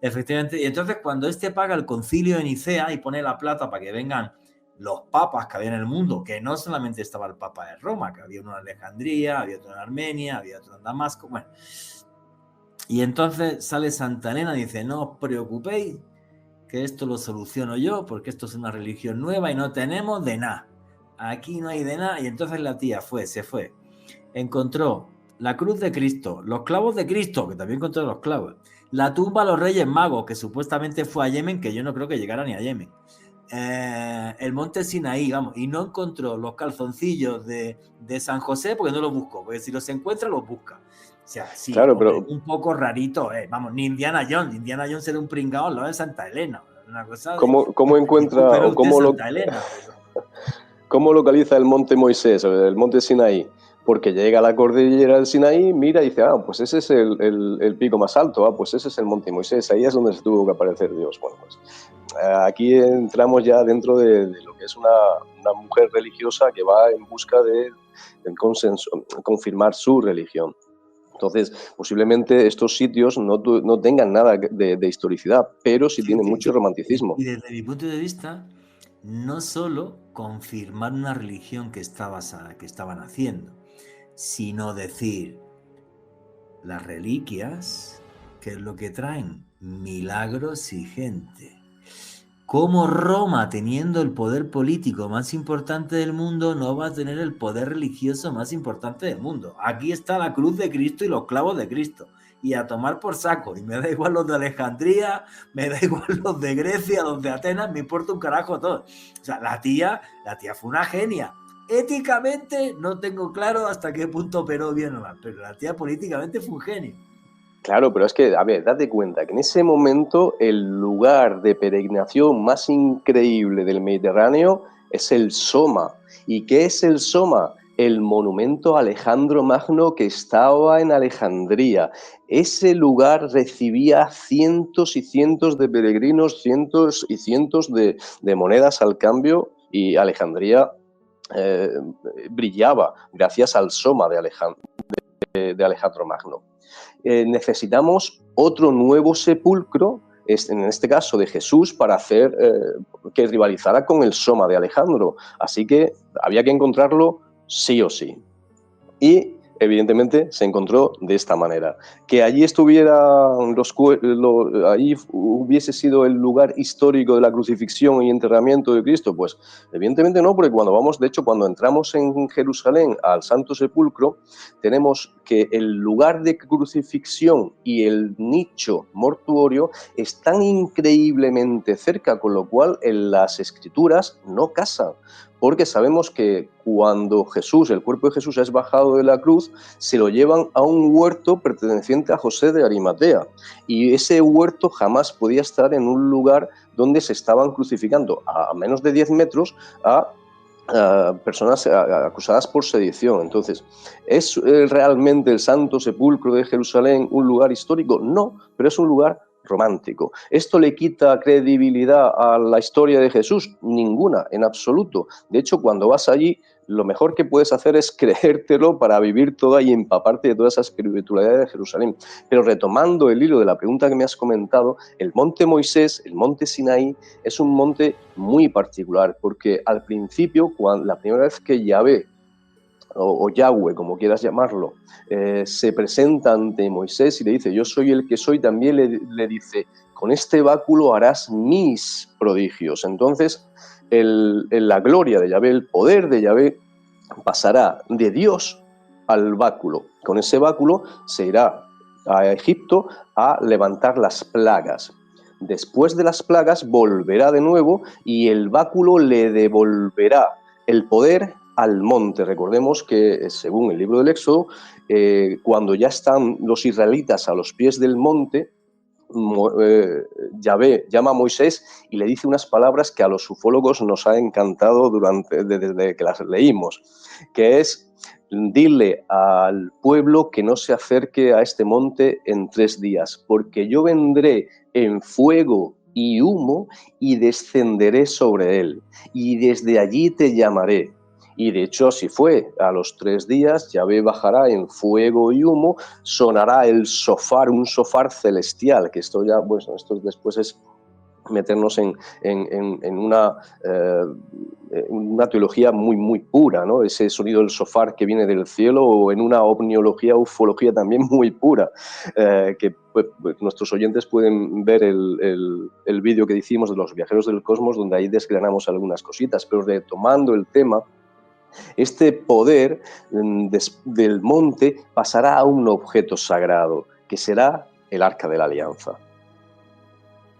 S1: Efectivamente, y entonces cuando este paga el concilio de Nicea y pone la plata para que vengan los papas que había en el mundo, que no solamente estaba el papa de Roma, que había uno en Alejandría, había otro en Armenia, había otro en Damasco, bueno. Y entonces sale Santa Elena y dice, no os preocupéis, que esto lo soluciono yo, porque esto es una religión nueva y no tenemos de nada. Aquí no hay de nada. Y entonces la tía se fue, encontró la cruz de Cristo, los clavos de Cristo, que también encontró los clavos, la tumba de los Reyes Magos, que supuestamente fue a Yemen, que yo no creo que llegara ni a Yemen, el monte Sinaí, vamos, y no encontró los calzoncillos de San José porque no los buscó, porque si los encuentra, los busca. O sea, sí,
S4: Claro,
S1: hombre,
S4: pero
S1: un poco rarito, vamos, ni Indiana Jones era un pringao al lado de Santa Elena, una cosa de,
S4: ¿cómo encuentra
S1: recupera
S4: o
S1: usted Santa Elena, pero...
S4: cómo localiza el monte Moisés, el monte Sinaí? Porque llega a la cordillera del Sinaí, mira y dice, pues ese es el pico más alto, pues ese es el monte Moisés, ahí es donde se tuvo que aparecer Dios. Bueno, pues aquí entramos ya dentro de lo que es una mujer religiosa que va en busca del consenso, confirmar su religión. Entonces, posiblemente estos sitios no tengan nada de historicidad, pero sí tienen mucho romanticismo.
S1: Y desde mi punto de vista, no solo confirmar una religión que estaban haciendo, sino decir, las reliquias, ¿qué es lo que traen? Milagros y gente. ¿Cómo Roma, teniendo el poder político más importante del mundo, no va a tener el poder religioso más importante del mundo? Aquí está la cruz de Cristo y los clavos de Cristo. Y a tomar por saco. Y me da igual los de Alejandría, me da igual los de Grecia, los de Atenas, me importa un carajo todo. O sea, la tía fue una genia. Éticamente no tengo claro hasta qué punto operó bien o mal, pero la tía políticamente fue un genio.
S4: Claro, pero es que, a ver, date cuenta que en ese momento el lugar de peregrinación más increíble del Mediterráneo es el Soma. ¿Y qué es el Soma? El monumento a Alejandro Magno que estaba en Alejandría. Ese lugar recibía cientos y cientos de peregrinos, cientos y cientos de monedas al cambio, y Alejandría brillaba gracias al Soma de Alejandro Magno. Necesitamos otro nuevo sepulcro, en este caso de Jesús, para hacer que rivalizara con el Soma de Alejandro. Así que había que encontrarlo sí o sí. Y evidentemente se encontró de esta manera. Que allí allí hubiese sido el lugar histórico de la crucifixión y enterramiento de Cristo, pues evidentemente no, porque cuando entramos en Jerusalén al Santo Sepulcro, tenemos que el lugar de crucifixión y el nicho mortuorio están increíblemente cerca, con lo cual en las escrituras no casan. Porque sabemos que cuando el cuerpo de Jesús es bajado de la cruz, se lo llevan a un huerto perteneciente a José de Arimatea. Y ese huerto jamás podía estar en un lugar donde se estaban crucificando a menos de 10 metros a personas acusadas por sedición. Entonces, ¿es realmente el Santo Sepulcro de Jerusalén un lugar histórico? No, pero es un lugar romántico. ¿Esto le quita credibilidad a la historia de Jesús? Ninguna, en absoluto. De hecho, cuando vas allí, lo mejor que puedes hacer es creértelo para vivir toda y empaparte de toda esa espiritualidad de Jerusalén. Pero retomando el hilo de la pregunta que me has comentado, el monte Moisés, el monte Sinaí, es un monte muy particular, porque al principio, la primera vez que Yahvé, o Yahweh, como quieras llamarlo, se presenta ante Moisés y le dice, yo soy el que soy, también le dice, con este báculo harás mis prodigios. Entonces, la gloria de Yahvé, el poder de Yahvé, pasará de Dios al báculo. Con ese báculo se irá a Egipto a levantar las plagas. Después de las plagas volverá de nuevo y el báculo le devolverá el poder al monte. Recordemos que, según el libro del Éxodo, cuando ya están los israelitas a los pies del monte, Yahvé llama a Moisés y le dice unas palabras que a los ufólogos nos ha encantado desde que las leímos, que es: dile al pueblo que no se acerque a este monte en 3 días, porque yo vendré en fuego y humo y descenderé sobre él, y desde allí te llamaré. Y de hecho así fue. A los 3 días Yahvé bajará en fuego y humo, sonará el shofar, un shofar celestial, que esto ya, bueno, esto después es meternos en una teología muy, muy pura, ¿no? Ese sonido del shofar que viene del cielo, o en una omniología, ufología también muy pura, que pues, nuestros oyentes pueden ver el vídeo que hicimos de los viajeros del cosmos, donde ahí desgranamos algunas cositas, pero retomando el tema, este poder del monte pasará a un objeto sagrado, que será el Arca de la Alianza.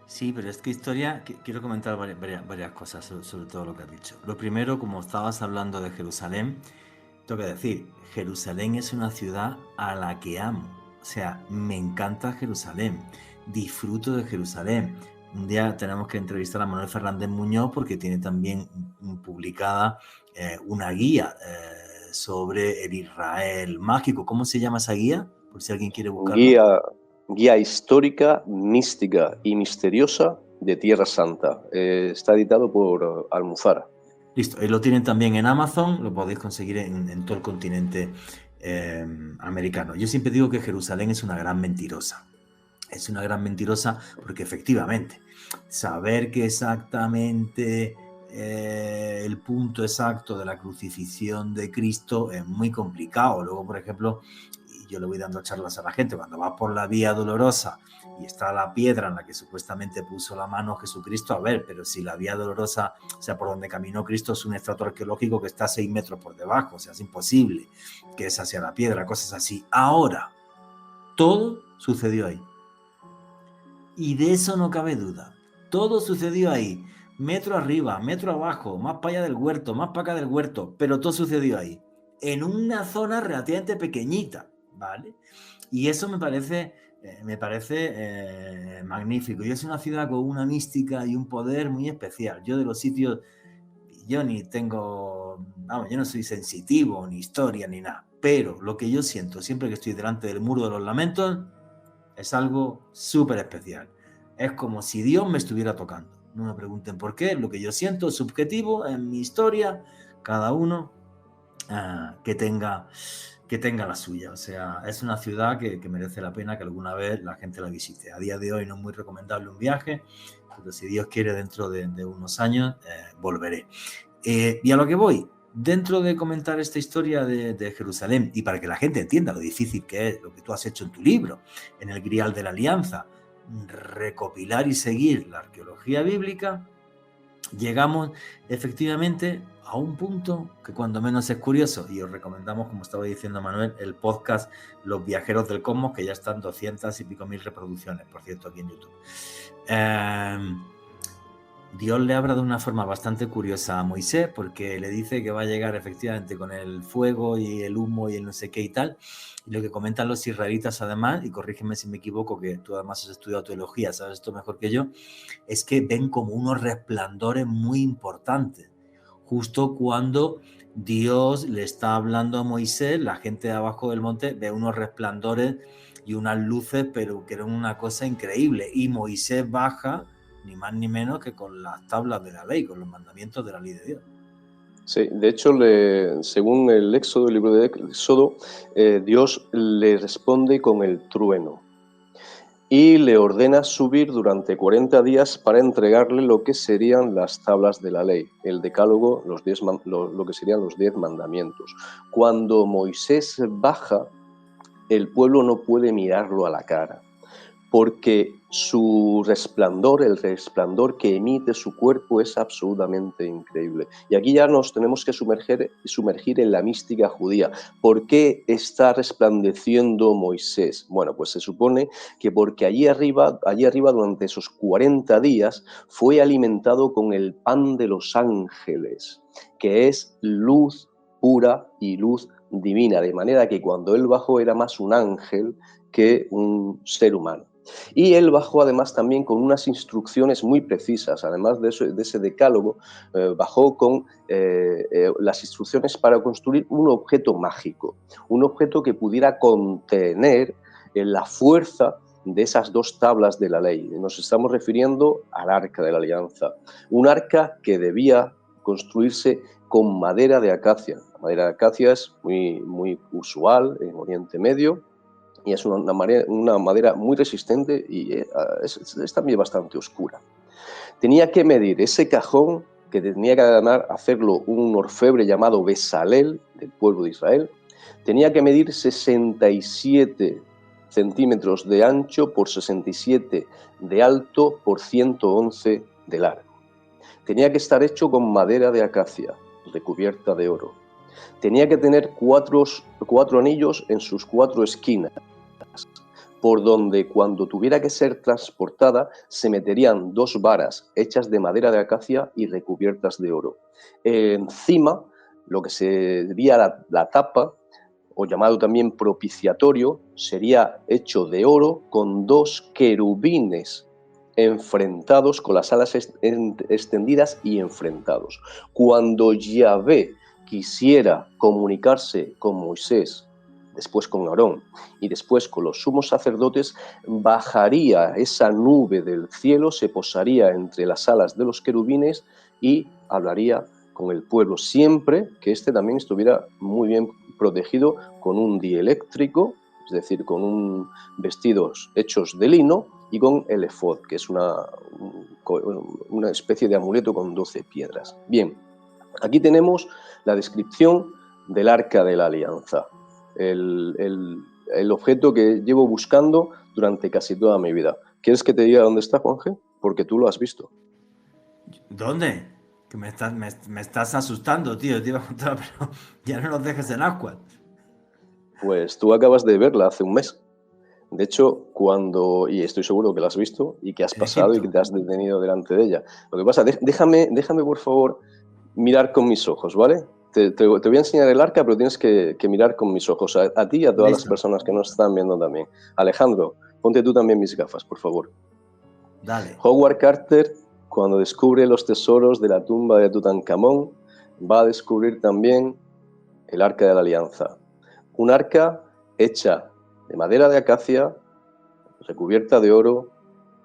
S1: Sí, pero es que historia, quiero comentar varias cosas sobre todo lo que has dicho. Lo primero, como estabas hablando de Jerusalén, tengo que decir, Jerusalén es una ciudad a la que amo. O sea, me encanta Jerusalén, disfruto de Jerusalén. Un día tenemos que entrevistar a Manuel Fernández Muñoz porque tiene también publicada una guía sobre el Israel mágico. ¿Cómo se llama esa guía? Por si alguien quiere buscarla.
S4: Guía histórica, mística y misteriosa de Tierra Santa. Está editado por Almuzara.
S1: Listo, lo tienen también en Amazon, lo podéis conseguir en todo el continente americano. Yo siempre digo que Jerusalén es una gran mentirosa. Es una gran mentirosa porque efectivamente saber que exactamente el punto exacto de la crucifixión de Cristo es muy complicado. Luego, por ejemplo, yo le voy dando charlas a la gente, cuando vas por la Vía Dolorosa y está la piedra en la que supuestamente puso la mano Jesucristo, a ver, pero si la Vía Dolorosa, o sea, por donde caminó Cristo, es un estrato arqueológico que está a 6 metros por debajo, o sea, es imposible que esa sea la piedra, cosas así. Ahora, todo sucedió ahí. Y de eso no cabe duda. Todo sucedió ahí. Metro arriba, metro abajo, más para allá del huerto, más para acá del huerto, pero todo sucedió ahí. En una zona relativamente pequeñita, ¿vale? Y eso me parece magnífico. Y es una ciudad con una mística y un poder muy especial. Yo de los sitios, yo ni tengo, vamos, yo no soy sensitivo, ni historia, ni nada. Pero lo que yo siento siempre que estoy delante del muro de los lamentos es algo súper especial. Es como si Dios me estuviera tocando. No me pregunten por qué, lo que yo siento es subjetivo, en mi historia, cada uno que tenga la suya. O sea, es una ciudad que merece la pena que alguna vez la gente la visite. A día de hoy no es muy recomendable un viaje, pero si Dios quiere, dentro de unos años volveré. Y a lo que voy, dentro de comentar esta historia de Jerusalén, y para que la gente entienda lo difícil que es lo que tú has hecho en tu libro, en el Grial de la Alianza, recopilar y seguir la arqueología bíblica, llegamos efectivamente a un punto que cuando menos es curioso, y os recomendamos, como estaba diciendo Manuel, el podcast Los Viajeros del Cosmos, que ya están 200 y pico mil reproducciones, por cierto, aquí en YouTube. Dios le habla de una forma bastante curiosa a Moisés, porque le dice que va a llegar efectivamente con el fuego y el humo y el no sé qué y tal. Y lo que comentan los israelitas además, y corrígeme si me equivoco, que tú además has estudiado teología, sabes esto mejor que yo, es que ven como unos resplandores muy importantes. Justo cuando Dios le está hablando a Moisés, la gente de abajo del monte ve unos resplandores y unas luces, pero que eran una cosa increíble. Y Moisés baja ni más ni menos que con las tablas de la ley, con los mandamientos de la ley de Dios.
S4: Sí, de hecho, según el Éxodo, el libro de Éxodo, Dios le responde con el trueno y le ordena subir durante 40 días para entregarle lo que serían las tablas de la ley, el decálogo, lo que serían los 10 mandamientos. Cuando Moisés baja, el pueblo no puede mirarlo a la cara, porque su resplandor, el resplandor que emite su cuerpo, es absolutamente increíble. Y aquí ya nos tenemos que sumergir en la mística judía. ¿Por qué está resplandeciendo Moisés? Bueno, pues se supone que porque allí arriba durante esos 40 días fue alimentado con el pan de los ángeles, que es luz pura y luz divina, de manera que cuando él bajó era más un ángel que un ser humano. Y él bajó además también con unas instrucciones muy precisas, además de ese decálogo, bajó con las instrucciones para construir un objeto mágico, un objeto que pudiera contener la fuerza de esas dos tablas de la ley. Nos estamos refiriendo al Arca de la Alianza, un arca que debía construirse con madera de acacia. La madera de acacia es muy usual en Oriente Medio, y es una madera muy resistente y es también bastante oscura. Tenía que medir ese cajón, que tenía que hacerlo un orfebre llamado Besalel, del pueblo de Israel. Tenía que medir 67 centímetros de ancho por 67 de alto por 111 de largo. Tenía que estar hecho con madera de acacia, recubierta de oro. Tenía que tener cuatro anillos en sus 4 esquinas, por donde cuando tuviera que ser transportada se meterían 2 varas hechas de madera de acacia y recubiertas de oro. Encima, lo que sería la tapa, o llamado también propiciatorio, sería hecho de oro con 2 querubines enfrentados, con las alas extendidas y enfrentados. Cuando Yahvé quisiera comunicarse con Moisés, después con Aarón y después con los sumos sacerdotes, bajaría esa nube del cielo, se posaría entre las alas de los querubines y hablaría con el pueblo, siempre que éste también estuviera muy bien protegido con un dieléctrico, es decir, con vestidos hechos de lino, y con el efod, que es una especie de amuleto con 12 piedras. Bien, aquí tenemos la descripción del Arca de la Alianza, el objeto que llevo buscando durante casi toda mi vida. ¿Quieres que te diga dónde está, Juanje? Porque tú lo has visto.
S1: ¿Dónde? Que me estás asustando, tío. Te iba a contar, pero ya no nos dejes en agua.
S4: Pues tú acabas de verla hace un mes. De hecho, y estoy seguro que la has visto y que has pasado y que te has detenido delante de ella. Lo que pasa, déjame por favor mirar con mis ojos, ¿vale? Te voy a enseñar el arca, pero tienes que mirar con mis ojos, a ti y a todas las personas que nos están viendo también. Alejandro, ponte tú también mis gafas, por favor.
S1: Dale.
S4: Howard Carter, cuando descubre los tesoros de la tumba de Tutankamón, va a descubrir también el Arca de la Alianza. Un arca hecha de madera de acacia, recubierta de oro,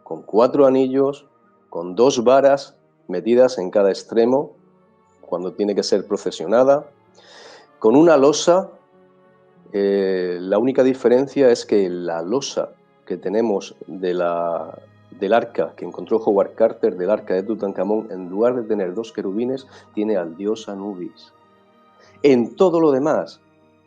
S4: con 4 anillos, con 2 varas metidas en cada extremo, cuando tiene que ser procesionada, con una losa. La única diferencia es que la losa que tenemos del arca que encontró Howard Carter, del arca de Tutankamón, en lugar de tener 2 querubines, tiene al dios Anubis. En todo lo demás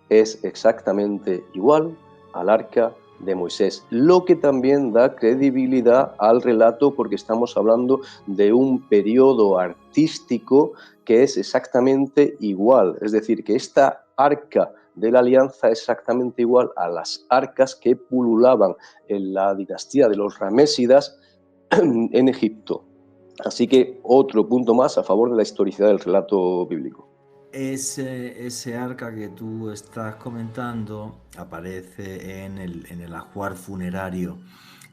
S4: es exactamente igual al arca de Moisés, lo que también da credibilidad al relato, porque estamos hablando de un periodo artístico que es exactamente igual, es decir, que esta arca de la alianza es exactamente igual a las arcas que pululaban en la dinastía de los Ramésidas en Egipto. Así que otro punto más a favor de la historicidad del relato bíblico.
S1: Ese arca que tú estás comentando aparece en el ajuar funerario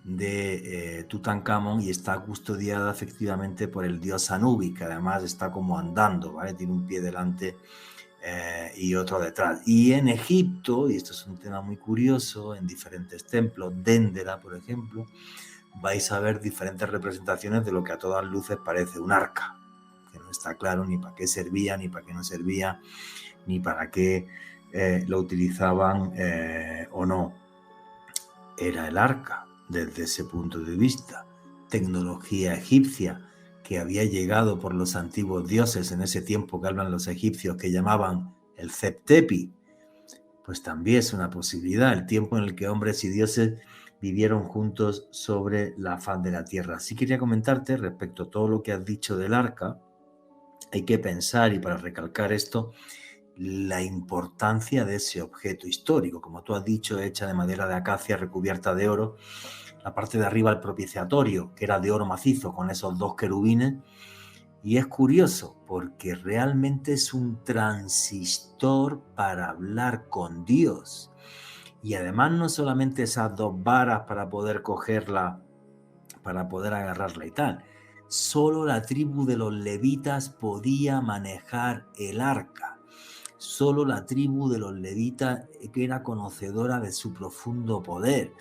S1: de Tutankamón y está custodiada efectivamente por el dios Anubis, que además está como andando, ¿vale? Tiene un pie delante y otro detrás. Y en Egipto, y esto es un tema muy curioso, en diferentes templos, Dendera, por ejemplo, vais a ver diferentes representaciones de lo que a todas luces parece un arca, que no está claro ni para qué servía, ni para qué no servía, ni para qué lo utilizaban o no. Era el arca, desde ese punto de vista. Tecnología egipcia que había llegado por los antiguos dioses en ese tiempo que hablan los egipcios, que llamaban el Zep-Tepi, pues también es una posibilidad, el tiempo en el que hombres y dioses vivieron juntos sobre la faz de la tierra. Sí quería comentarte respecto a todo lo que has dicho del arca. Hay que pensar, y para recalcar esto, la importancia de ese objeto histórico. Como tú has dicho, hecha de madera de acacia recubierta de oro. La parte de arriba, el propiciatorio, que era de oro macizo, con esos 2 querubines. Y es curioso, porque realmente es un transistor para hablar con Dios. Y además no solamente esas 2 varas para poder cogerla, para poder agarrarla y tal. Solo la tribu de los levitas podía manejar el arca. Solo la tribu de los levitas que era conocedora de su profundo poder.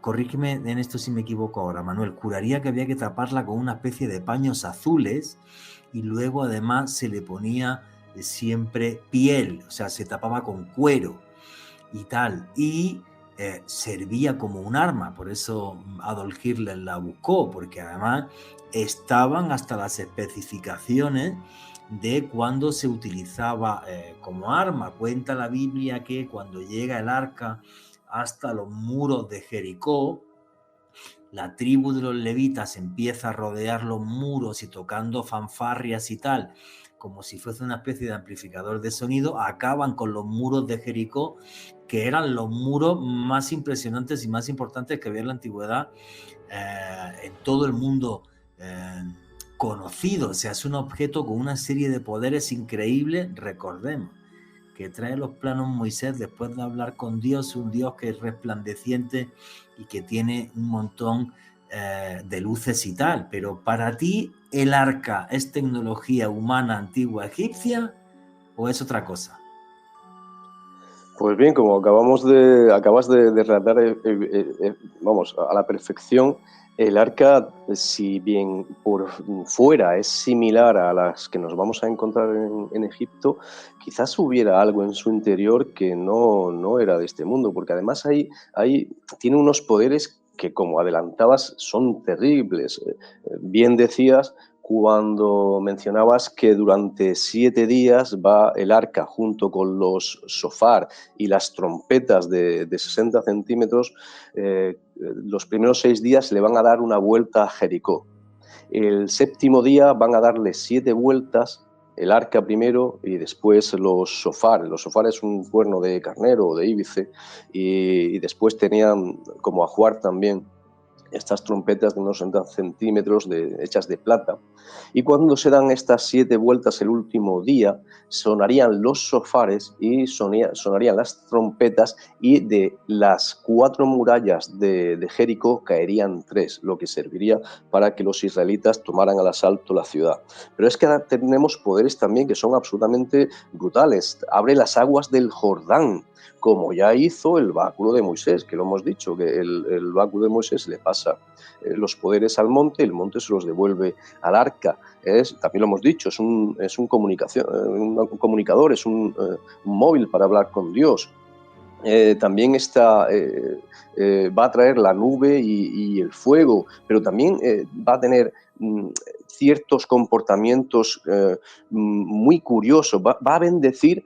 S1: Corrígeme en esto si me equivoco ahora, Manuel. Juraría que había que taparla con una especie de paños azules y luego además se le ponía siempre piel, o sea, se tapaba con cuero y tal. Y servía como un arma, por eso Adolf Hitler la buscó, porque además estaban hasta las especificaciones de cuándo se utilizaba como arma. Cuenta la Biblia que cuando llega el arca hasta los muros de Jericó, la tribu de los levitas empieza a rodear los muros y tocando fanfarrias y tal, como si fuese una especie de amplificador de sonido, acaban con los muros de Jericó, que eran los muros más impresionantes y más importantes que había en la antigüedad en todo el mundo conocido. O sea, es un objeto con una serie de poderes increíbles. Recordemos que trae los planos Moisés después de hablar con Dios, un Dios que es resplandeciente y que tiene un montón de luces y tal. Pero para ti, ¿el arca es tecnología humana antigua egipcia o es otra cosa?
S4: Pues bien, como acabas de relatar, vamos, a la perfección, el arca, si bien por fuera es similar a las que nos vamos a encontrar en Egipto, quizás hubiera algo en su interior que no era de este mundo, porque además tiene unos poderes que, como adelantabas, son terribles. Bien decías cuando mencionabas que durante 7 días va el arca junto con los shofar y las trompetas de 60 centímetros, los primeros 6 días le van a dar una vuelta a Jericó. El 7º día van a darle 7 vueltas, el arca primero y después los shofar. Los shofar es un cuerno de carnero o de íbice y después tenían como ajuar también estas trompetas de unos 60 centímetros hechas de plata. Y cuando se dan estas 7 vueltas el último día, sonarían los shofares y sonarían las trompetas, y de las 4 murallas de Jericó caerían 3, lo que serviría para que los israelitas tomaran al asalto la ciudad. Pero es que ahora tenemos poderes también que son absolutamente brutales. Abre las aguas del Jordán, como ya hizo el báculo de Moisés, que lo hemos dicho, que el báculo de Moisés le pasa los poderes al monte, el monte se los devuelve al arca. También lo hemos dicho, es un comunicador, es un móvil para hablar con Dios. También va a traer la nube y el fuego, pero también va a tener ciertos comportamientos muy curiosos. Va a bendecir,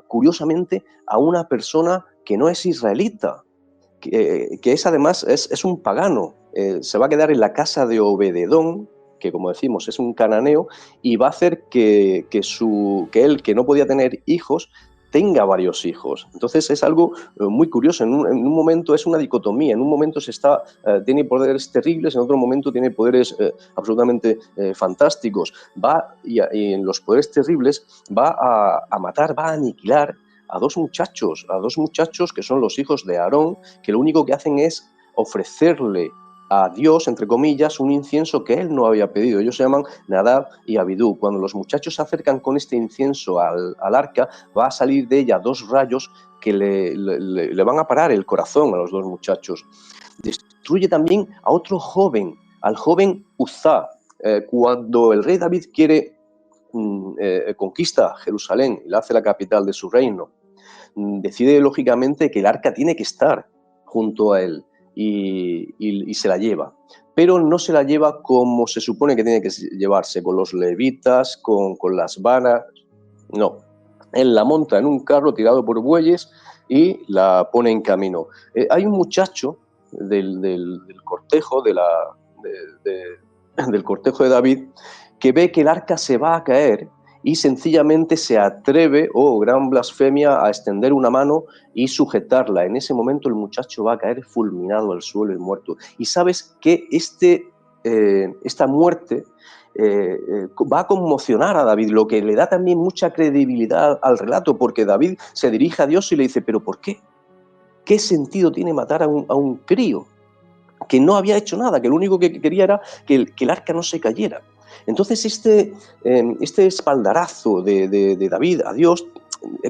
S4: curiosamente, a una persona que no es israelita, que es además es un pagano. Se va a quedar en la casa de Obededón, que como decimos es un cananeo, y va a hacer que él, que no podía tener hijos, tenga varios hijos. Entonces es algo muy curioso. En un momento es una dicotomía. En un momento tiene poderes terribles, en otro momento tiene poderes absolutamente fantásticos. Y en los poderes terribles va a matar, va a aniquilar a dos muchachos que son los hijos de Aarón, que lo único que hacen es ofrecerle a Dios, entre comillas, un incienso que él no había pedido. Ellos se llaman Nadab y Abidú. Cuando los muchachos se acercan con este incienso al arca, va a salir de ella 2 rayos que le van a parar el corazón a los 2 muchachos. Destruye también a otro joven, al joven Uzá. Cuando el rey David conquista Jerusalén y la hace la capital de su reino, decide lógicamente que el arca tiene que estar junto a él. Y se la lleva, pero no se la lleva como se supone que tiene que llevarse, con los levitas, con las varas. No, él la monta en un carro tirado por bueyes y la pone en camino. Hay un muchacho del cortejo del cortejo de David que ve que el arca se va a caer y sencillamente se atreve, gran blasfemia, a extender una mano y sujetarla. En ese momento el muchacho va a caer fulminado al suelo y muerto. Y sabes que esta muerte va a conmocionar a David, lo que le da también mucha credibilidad al relato, porque David se dirige a Dios y le dice: ¿pero por qué? ¿qué sentido tiene matar a un crío que no había hecho nada, que lo único que quería era que el arca no se cayera? Entonces este espaldarazo de David a Dios,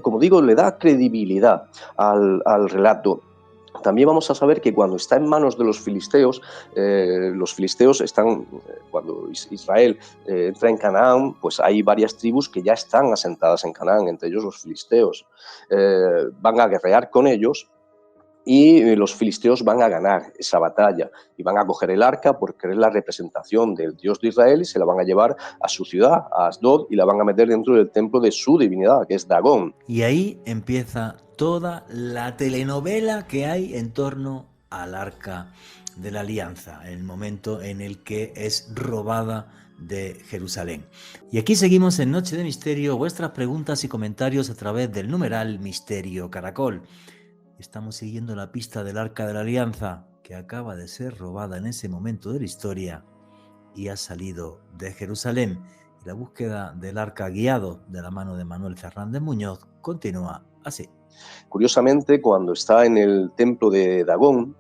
S4: como digo, le da credibilidad al relato. También vamos a saber que cuando está en manos de los filisteos están, cuando Israel entra en Canaán, pues hay varias tribus que ya están asentadas en Canaán, entre ellos los filisteos. Van a guerrear con ellos y los filisteos van a ganar esa batalla y van a coger el arca porque es la representación del Dios de Israel y se la van a llevar a su ciudad, a Asdod, y la van a meter dentro del templo de su divinidad, que es Dagón.
S1: Y ahí empieza toda la telenovela que hay en torno al Arca de la Alianza, el momento en el que es robada de Jerusalén. Y aquí seguimos en Noche de Misterio, vuestras preguntas y comentarios a través del numeral Misterio Caracol. Estamos siguiendo la pista del Arca de la Alianza, que acaba de ser robada en ese momento de la historia y ha salido de Jerusalén. Y la búsqueda del arca, guiado de la mano de Manuel Fernández Muñoz, continúa así.
S4: Curiosamente, cuando está en el templo de Dagón,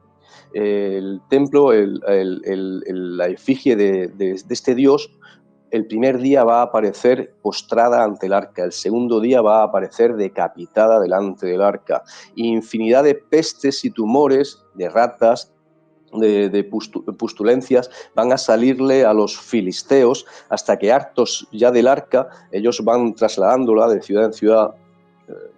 S4: el templo, la efigie de este dios, el primer día va a aparecer postrada ante el arca, el segundo día va a aparecer decapitada delante del arca. Infinidad de pestes y tumores, de ratas, de pustulencias van a salirle a los filisteos, hasta que hartos ya del arca, ellos van trasladándola de ciudad en ciudad,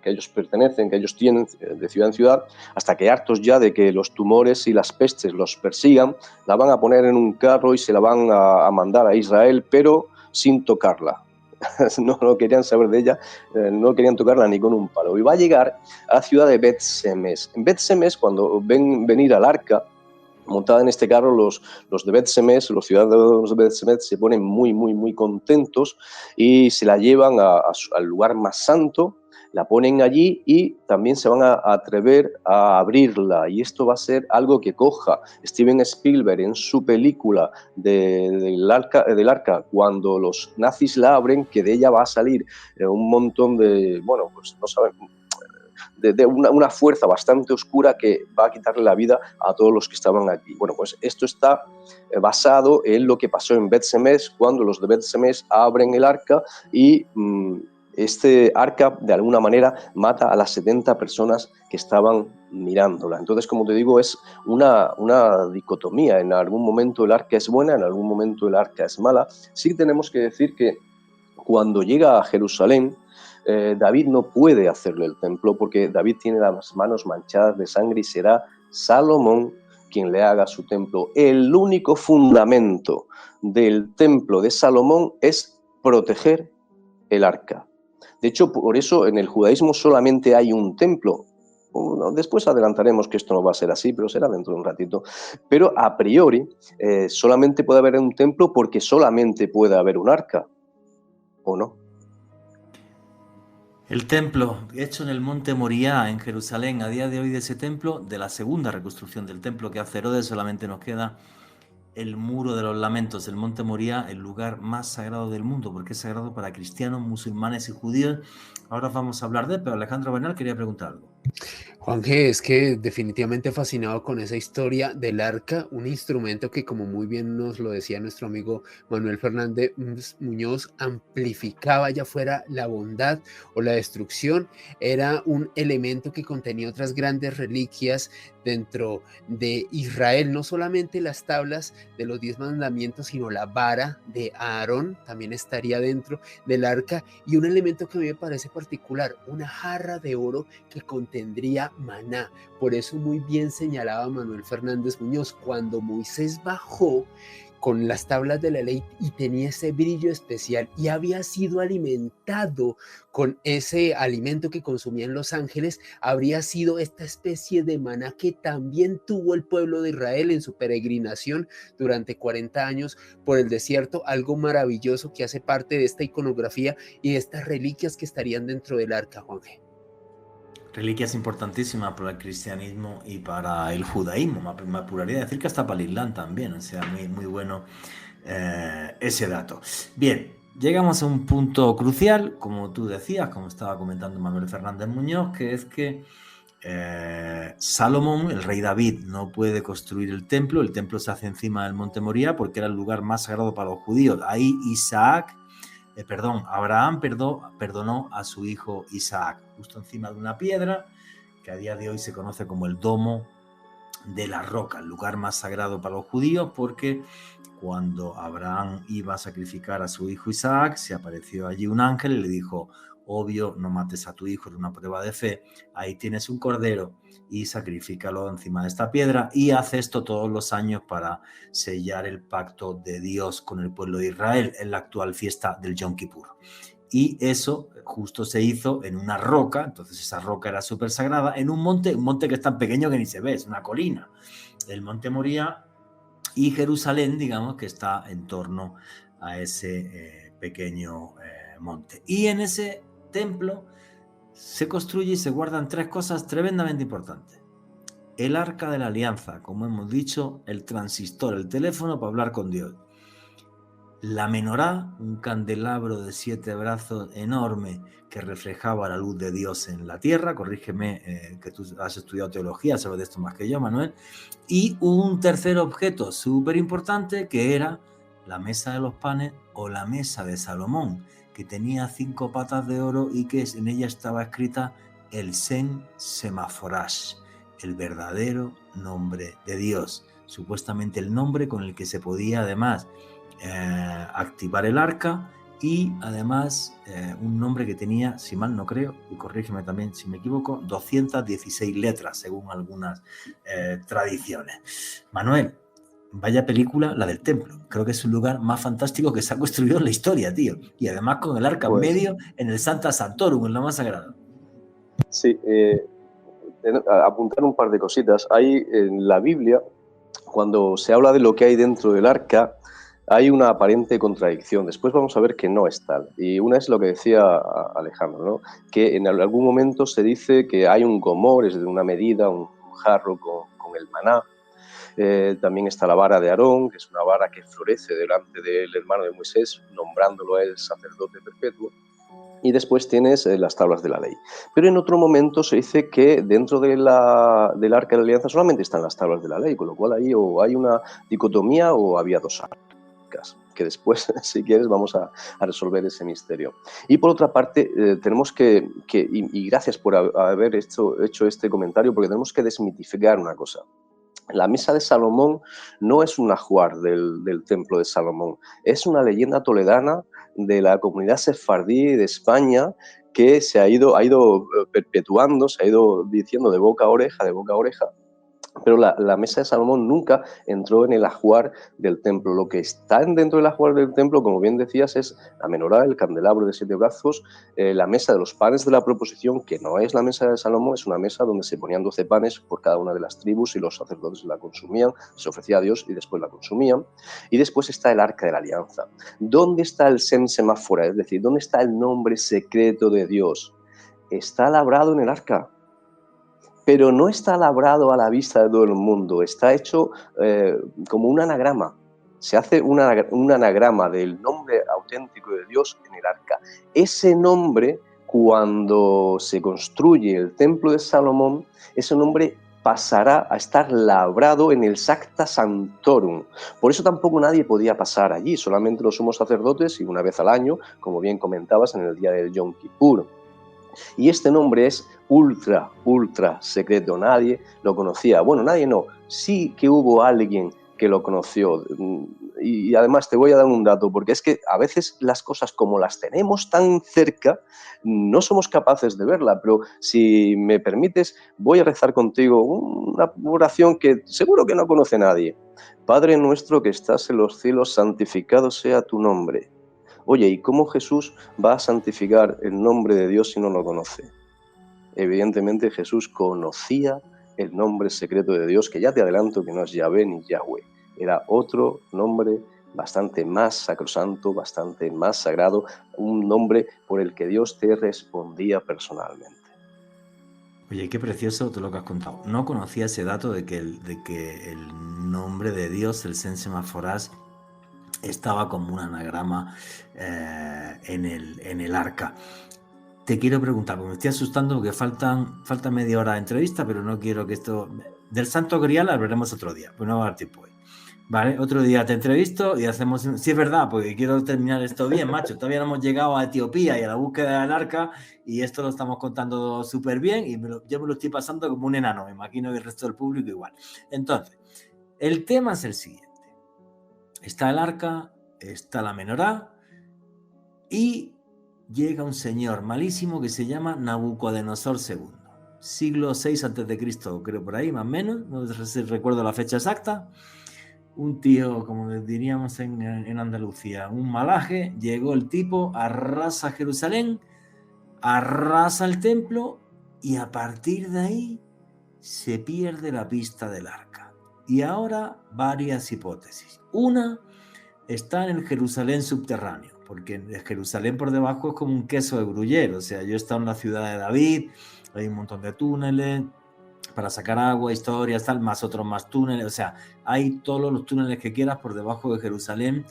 S4: que ellos pertenecen, que ellos tienen, de ciudad en ciudad, hasta que hartos ya de que los tumores y las pestes los persigan, la van a poner en un carro y se la van a mandar a Israel, pero sin tocarla. No querían saber de ella, no querían tocarla ni con un palo. Y va a llegar a la ciudad de Bet-Semes. En Bet-Semes, cuando ven venir al arca, montada en este carro, los de Bet-Semes, los ciudadanos de Bet-Semes, se ponen muy, muy, muy contentos y se la llevan al lugar más santo, la ponen allí y también se van a atrever a abrirla. Y esto va a ser algo que coja Steven Spielberg en su película del arca, cuando los nazis la abren, que de ella va a salir un montón de, bueno, pues no saben, de una fuerza bastante oscura que va a quitarle la vida a todos los que estaban aquí. Bueno, pues esto está basado en lo que pasó en Bet-Semes, cuando los de Bet-Semes abren el arca y este arca de alguna manera mata a las 70 personas que estaban mirándola. Entonces, como te digo, es una dicotomía. En algún momento el arca es buena, en algún momento el arca es mala. Sí tenemos que decir que cuando llega a Jerusalén, David no puede hacerle el templo porque David tiene las manos manchadas de sangre y será Salomón quien le haga su templo. El único fundamento del templo de Salomón es proteger el arca. De hecho, por eso en el judaísmo solamente hay un templo. Bueno, después adelantaremos que esto no va a ser así, pero será dentro de un ratito. Pero a priori solamente puede haber un templo porque solamente puede haber un arca, ¿o no?
S1: El templo hecho en el monte Moriah en Jerusalén, a día de hoy de ese templo, de la segunda reconstrucción del templo que hace Herodes, solamente nos queda el muro de los lamentos, el monte Moriah, el lugar más sagrado del mundo, porque es sagrado para cristianos, musulmanes y judíos. Ahora vamos a hablar de él, pero Alejandro Bernal quería preguntar algo.
S3: Juan G, es que definitivamente fascinado con esa historia del arca, un instrumento que, como muy bien nos lo decía nuestro amigo Manuel Fernández Muñoz, amplificaba ya fuera la bondad o la destrucción, era un elemento que contenía otras grandes reliquias dentro de Israel, no solamente las tablas de los 10 mandamientos, sino la vara de Aarón también estaría dentro del arca, y un elemento que a mí me parece particular, una jarra de oro que contendría maná. Por eso muy bien señalaba Manuel Fernández Muñoz, cuando Moisés bajó con las tablas de la ley y tenía ese brillo especial y había sido alimentado con ese alimento que consumían los ángeles, habría sido esta especie de maná que también tuvo el pueblo de Israel en su peregrinación durante 40 años por el desierto, algo maravilloso que hace parte de esta iconografía y de estas reliquias que estarían dentro del arca, Juan G.
S1: Reliquias importantísimas para el cristianismo y para el judaísmo. Me apuraría decir que hasta para el Islam también. O sea, muy, muy bueno ese dato. Bien, llegamos a un punto crucial, como tú decías, como estaba comentando Manuel Fernández Muñoz, que es que Salomón, el rey David, no puede construir el templo se hace encima del monte Moría porque era el lugar más sagrado para los judíos. Ahí Abraham perdonó a su hijo Isaac, justo encima de una piedra que a día de hoy se conoce como el Domo de la Roca, el lugar más sagrado para los judíos, porque cuando Abraham iba a sacrificar a su hijo Isaac, se apareció allí un ángel y le dijo: obvio, no mates a tu hijo, es una prueba de fe, ahí tienes un cordero y sacrifícalo encima de esta piedra, y haz esto todos los años para sellar el pacto de Dios con el pueblo de Israel en la actual fiesta del Yom Kippur. Y eso justo se hizo en una roca, entonces esa roca era súper sagrada, en un monte que es tan pequeño que ni se ve, es una colina, el monte Moría, y Jerusalén, digamos, que está en torno a ese pequeño monte. Y en ese templo se construye y se guardan 3 cosas tremendamente importantes. El arca de la alianza, como hemos dicho, el transistor, el teléfono para hablar con Dios. La menorá, un candelabro de 7 brazos enorme que reflejaba la luz de Dios en la tierra. Corrígeme, que tú has estudiado teología, sabes de esto más que yo, Manuel. Y un tercer objeto súper importante que era la mesa de los panes o la mesa de Salomón, que tenía 5 patas de oro y que en ella estaba escrita el Sen Semaforash, el verdadero nombre de Dios. Supuestamente el nombre con el que se podía además activar el arca, y además un nombre que tenía, si mal no creo, y corrígeme también si me equivoco, 216 letras según algunas tradiciones. Manuel, vaya película la del templo. Creo que es un lugar más fantástico que se ha construido en la historia, tío. Y además con el arca en medio, en el Santa Santorum, en lo más sagrado.
S4: Sí, apuntar un par de cositas. Hay en la Biblia, cuando se habla de lo que hay dentro del arca, hay una aparente contradicción. Después vamos a ver que no es tal. Y una es lo que decía Alejandro, ¿no? Que en algún momento se dice que hay un gomor, es de una medida, un jarro con el maná. También está la vara de Aarón, que es una vara que florece delante del hermano de Moisés, nombrándolo a él sacerdote perpetuo. Y después tienes las tablas de la ley. Pero en otro momento se dice que dentro del arca de la alianza solamente están las tablas de la ley, con lo cual ahí o hay una dicotomía o había 2 arcas, que después, si quieres, vamos a resolver ese misterio. Y por otra parte, tenemos y gracias por haber hecho este comentario, porque tenemos que desmitificar una cosa. La mesa de Salomón no es un ajuar del templo de Salomón, es una leyenda toledana de la comunidad sefardí de España que se ha ido perpetuando, se ha ido diciendo de boca a oreja, pero la mesa de Salomón nunca entró en el ajuar del templo. Lo que está dentro del ajuar del templo, como bien decías, es la menorá, el candelabro de 7 brazos, la mesa de los panes de la proposición, que no es la mesa de Salomón, es una mesa donde se ponían 12 panes por cada una de las tribus y los sacerdotes la consumían, se ofrecía a Dios y después la consumían. Y después está el arca de la alianza. ¿Dónde está el Sem Semáfora? Es decir, ¿dónde está el nombre secreto de Dios? Está labrado en el arca. Pero no está labrado a la vista de todo el mundo, está hecho como un anagrama. Se hace un anagrama del nombre auténtico de Dios en el arca. Ese nombre, cuando se construye el templo de Salomón, ese nombre pasará a estar labrado en el Sacta Santorum. Por eso tampoco nadie podía pasar allí, solamente los sumos sacerdotes y una vez al año, como bien comentabas, en el día del Yom Kippur. Y este nombre es ultra secreto, nadie lo conocía. Bueno, nadie no, sí que hubo alguien que lo conoció. Y además te voy a dar un dato, porque es que a veces las cosas, como las tenemos tan cerca, no somos capaces de verla, pero si me permites, voy a rezar contigo una oración que seguro que no conoce nadie. Padre nuestro que estás en los cielos, santificado sea tu nombre. Oye, ¿y cómo Jesús va a santificar el nombre de Dios si no lo conoce? Evidentemente Jesús conocía el nombre secreto de Dios, que ya te adelanto que no es Yahvé ni Yahweh. Era otro nombre bastante más sacrosanto, bastante más sagrado, un nombre por el que Dios te respondía personalmente.
S1: Oye, qué precioso todo lo que has contado. No conocía ese dato de que el nombre de Dios, el Sem Semaforash, estaba como un anagrama en el arca. te quiero preguntar, porque me estoy asustando porque falta media hora de entrevista, pero no quiero que esto... Del Santo Grial hablaremos otro día, pues no va a dar tiempo hoy. Vale, otro día te entrevisto y hacemos... Sí, es verdad, porque quiero terminar esto bien, macho. Todavía no hemos llegado a Etiopía y a la búsqueda del arca y esto lo estamos contando súper bien y yo me lo estoy pasando como un enano. Me imagino que el resto del público igual. Entonces, el tema es el siguiente. Está el arca, está la menorá y llega un señor malísimo que se llama Nabucodonosor II. Siglo VI a.C., creo por ahí, más o menos. No recuerdo la fecha exacta. Un tío, como diríamos en Andalucía, un malaje, llegó el tipo, arrasa Jerusalén, arrasa el templo y a partir de ahí se pierde la pista del arca. Y ahora varias hipótesis. Una está en el Jerusalén subterráneo, porque el Jerusalén por debajo es como un queso de Gruyère, o sea, yo he estado en la ciudad de David, hay un montón de túneles para sacar agua, historias, tal, más otros más túneles, o sea, hay todos los túneles que quieras por debajo de Jerusalén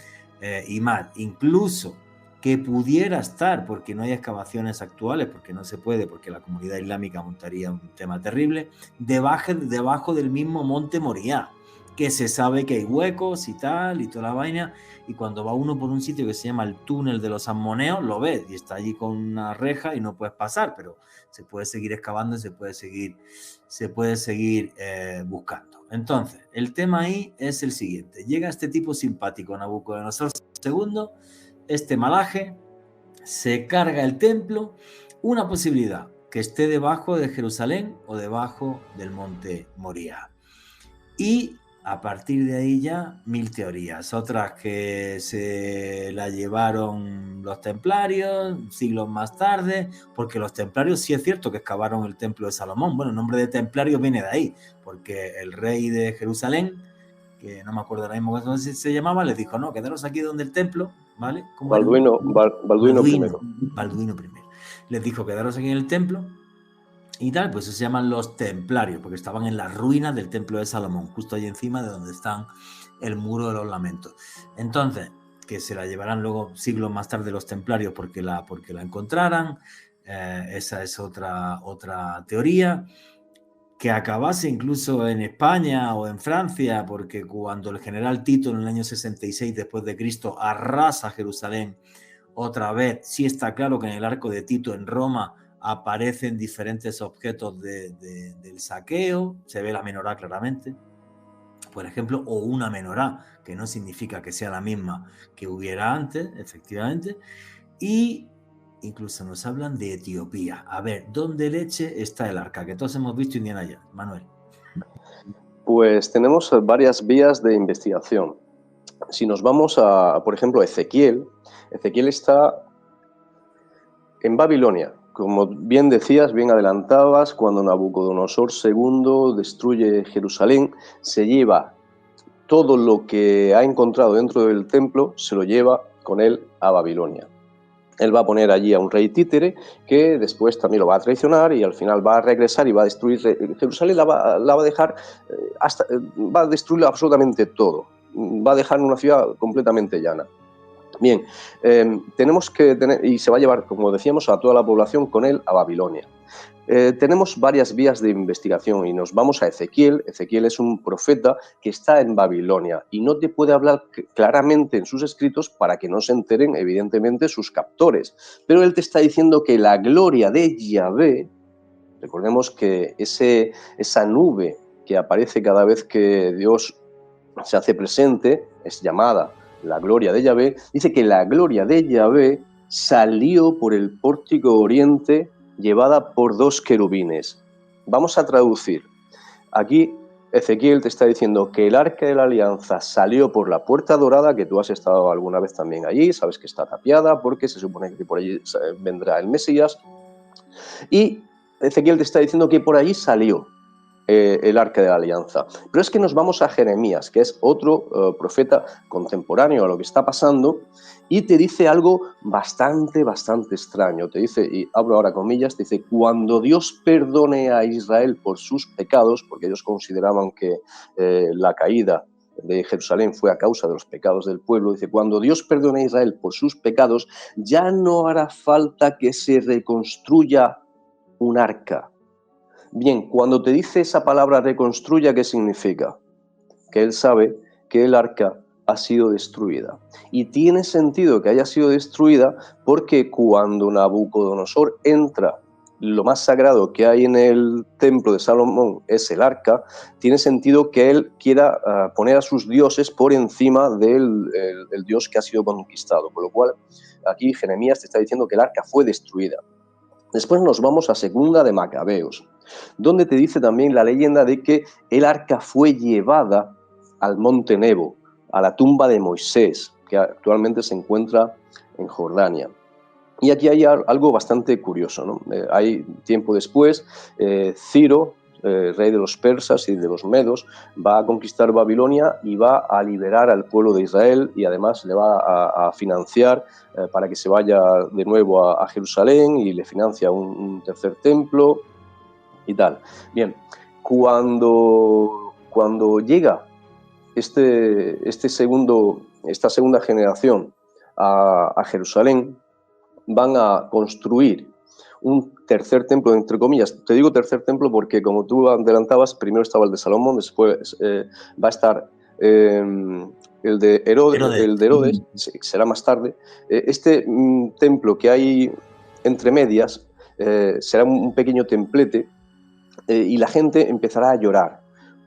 S1: y más, incluso que pudiera estar, porque no hay excavaciones actuales, porque no se puede, porque la comunidad islámica montaría un tema terrible, debajo del mismo monte Moriah, que se sabe que hay huecos y tal, y toda la vaina, y cuando va uno por un sitio que se llama el túnel de los Ammoneos, lo ves, y está allí con una reja y no puedes pasar, pero se puede seguir excavando y se puede seguir buscando. Entonces, el tema ahí es el siguiente. Llega este tipo simpático, Nabucodonosor II, este malaje, se carga el templo, una posibilidad, que esté debajo de Jerusalén o debajo del monte Moriah. Y a partir de ahí ya 1000 teorías, otras que se la llevaron los templarios siglos más tarde, porque los templarios sí es cierto que excavaron el templo de Salomón. Bueno, el nombre de templario viene de ahí, porque el rey de Jerusalén, que no me acuerdo ahora mismo cómo se llamaba, les dijo, no, quedaros aquí donde el templo, ¿vale?
S4: Balduino I.
S1: Balduino I. Les dijo, quedaros aquí en el templo, y tal, pues eso se llaman los templarios, porque estaban en las ruinas del templo de Salomón, justo ahí encima de donde están el muro de los lamentos. Entonces, que se la llevarán luego siglos más tarde los templarios porque la encontraran, esa es otra teoría. Que acabase incluso en España o en Francia, porque cuando el general Tito en el año 66 después de Cristo arrasa Jerusalén otra vez, sí está claro que en el arco de Tito en Roma aparecen diferentes objetos del saqueo, se ve la menorá claramente, por ejemplo, o una menorá, que no significa que sea la misma que hubiera antes, efectivamente, y incluso nos hablan de Etiopía. A ver, ¿dónde leche está el arca? Que todos hemos visto Indiana Jones. Manuel.
S4: Pues tenemos varias vías de investigación. Si nos vamos a, por ejemplo, Ezequiel está en Babilonia. Como bien decías, bien adelantabas, cuando Nabucodonosor II destruye Jerusalén, se lleva todo lo que ha encontrado dentro del templo, se lo lleva con él a Babilonia. Él va a poner allí a un rey títere que después también lo va a traicionar y al final va a regresar y va a destruir Jerusalén, la va a dejar va a destruir absolutamente todo. Va a dejar una ciudad completamente llana. Bien, tenemos que tener, y se va a llevar, como decíamos, a toda la población con él a Babilonia. Tenemos varias vías de investigación y nos vamos a Ezequiel. Ezequiel es un profeta que está en Babilonia y no te puede hablar claramente en sus escritos para que no se enteren, evidentemente, sus captores. Pero él te está diciendo que la gloria de Yahvé, recordemos que esa nube que aparece cada vez que Dios se hace presente, es llamada la gloria de Yahvé, dice que la gloria de Yahvé salió por el pórtico oriente llevada por 2 querubines. Vamos a traducir. Aquí Ezequiel te está diciendo que el arca de la alianza salió por la puerta dorada, que tú has estado alguna vez también allí, sabes que está tapiada porque se supone que por allí vendrá el Mesías. Y Ezequiel te está diciendo que por allí salió el arca de la alianza. Pero es que nos vamos a Jeremías, que es otro profeta contemporáneo a lo que está pasando, y te dice algo bastante extraño. Te dice, y abro ahora comillas, te dice, cuando Dios perdone a Israel por sus pecados, porque ellos consideraban que la caída de Jerusalén fue a causa de los pecados del pueblo. Dice, cuando Dios perdone a Israel por sus pecados, ya no hará falta que se reconstruya un arca. Bien, cuando te dice esa palabra reconstruya, ¿qué significa? Que él sabe que el arca ha sido destruida. Y tiene sentido que haya sido destruida porque cuando Nabucodonosor entra, lo más sagrado que hay en el templo de Salomón es el arca, tiene sentido que él quiera poner a sus dioses por encima del el Dios que ha sido conquistado. Por lo cual, aquí Jeremías te está diciendo que el arca fue destruida. Después nos vamos a Segunda de Macabeos, donde te dice también la leyenda de que el arca fue llevada al monte Nebo, a la tumba de Moisés, que actualmente se encuentra en Jordania. Y aquí hay algo bastante curioso, ¿no? Hay tiempo después, Ciro, rey de los persas y de los medos, va a conquistar Babilonia y va a liberar al pueblo de Israel y además le va a financiar para que se vaya de nuevo a Jerusalén y le financia un tercer templo y tal. Bien, cuando llega esta segunda generación a Jerusalén, van a construir un tercer templo, entre comillas. Te digo tercer templo porque, como tú adelantabas, primero estaba el de Salomón, después va a estar el de Herodes, será más tarde. Este templo que hay entre medias será un pequeño templete y la gente empezará a llorar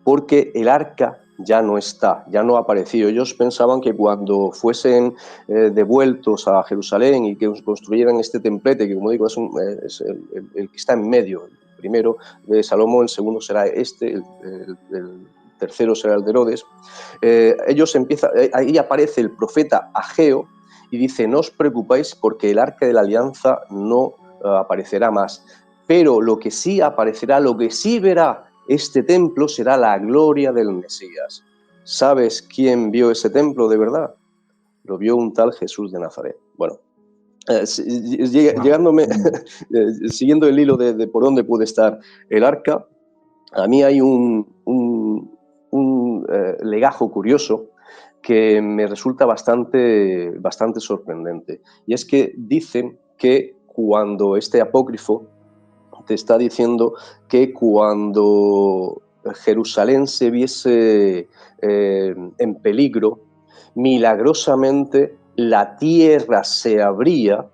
S4: porque el arca ya no está, ya no ha aparecido. Ellos pensaban que cuando fuesen devueltos a Jerusalén y que construyeran este templete, que como digo es el que está en medio, el primero de Salomón, el segundo será este, el tercero será el de Herodes, ellos empiezan, ahí aparece el profeta Ageo y dice, no os preocupéis porque el arca de la alianza no aparecerá más, pero lo que sí aparecerá, lo que sí verá este templo será la gloria del Mesías. ¿Sabes quién vio ese templo de verdad? Lo vio un tal Jesús de Nazaret. Bueno, llegándome, siguiendo el hilo de por dónde puede estar el arca, a mí hay un legajo curioso que me resulta bastante sorprendente. Y es que dicen que cuando este apócrifo te está diciendo que cuando Jerusalén se viese en peligro, milagrosamente la tierra se abría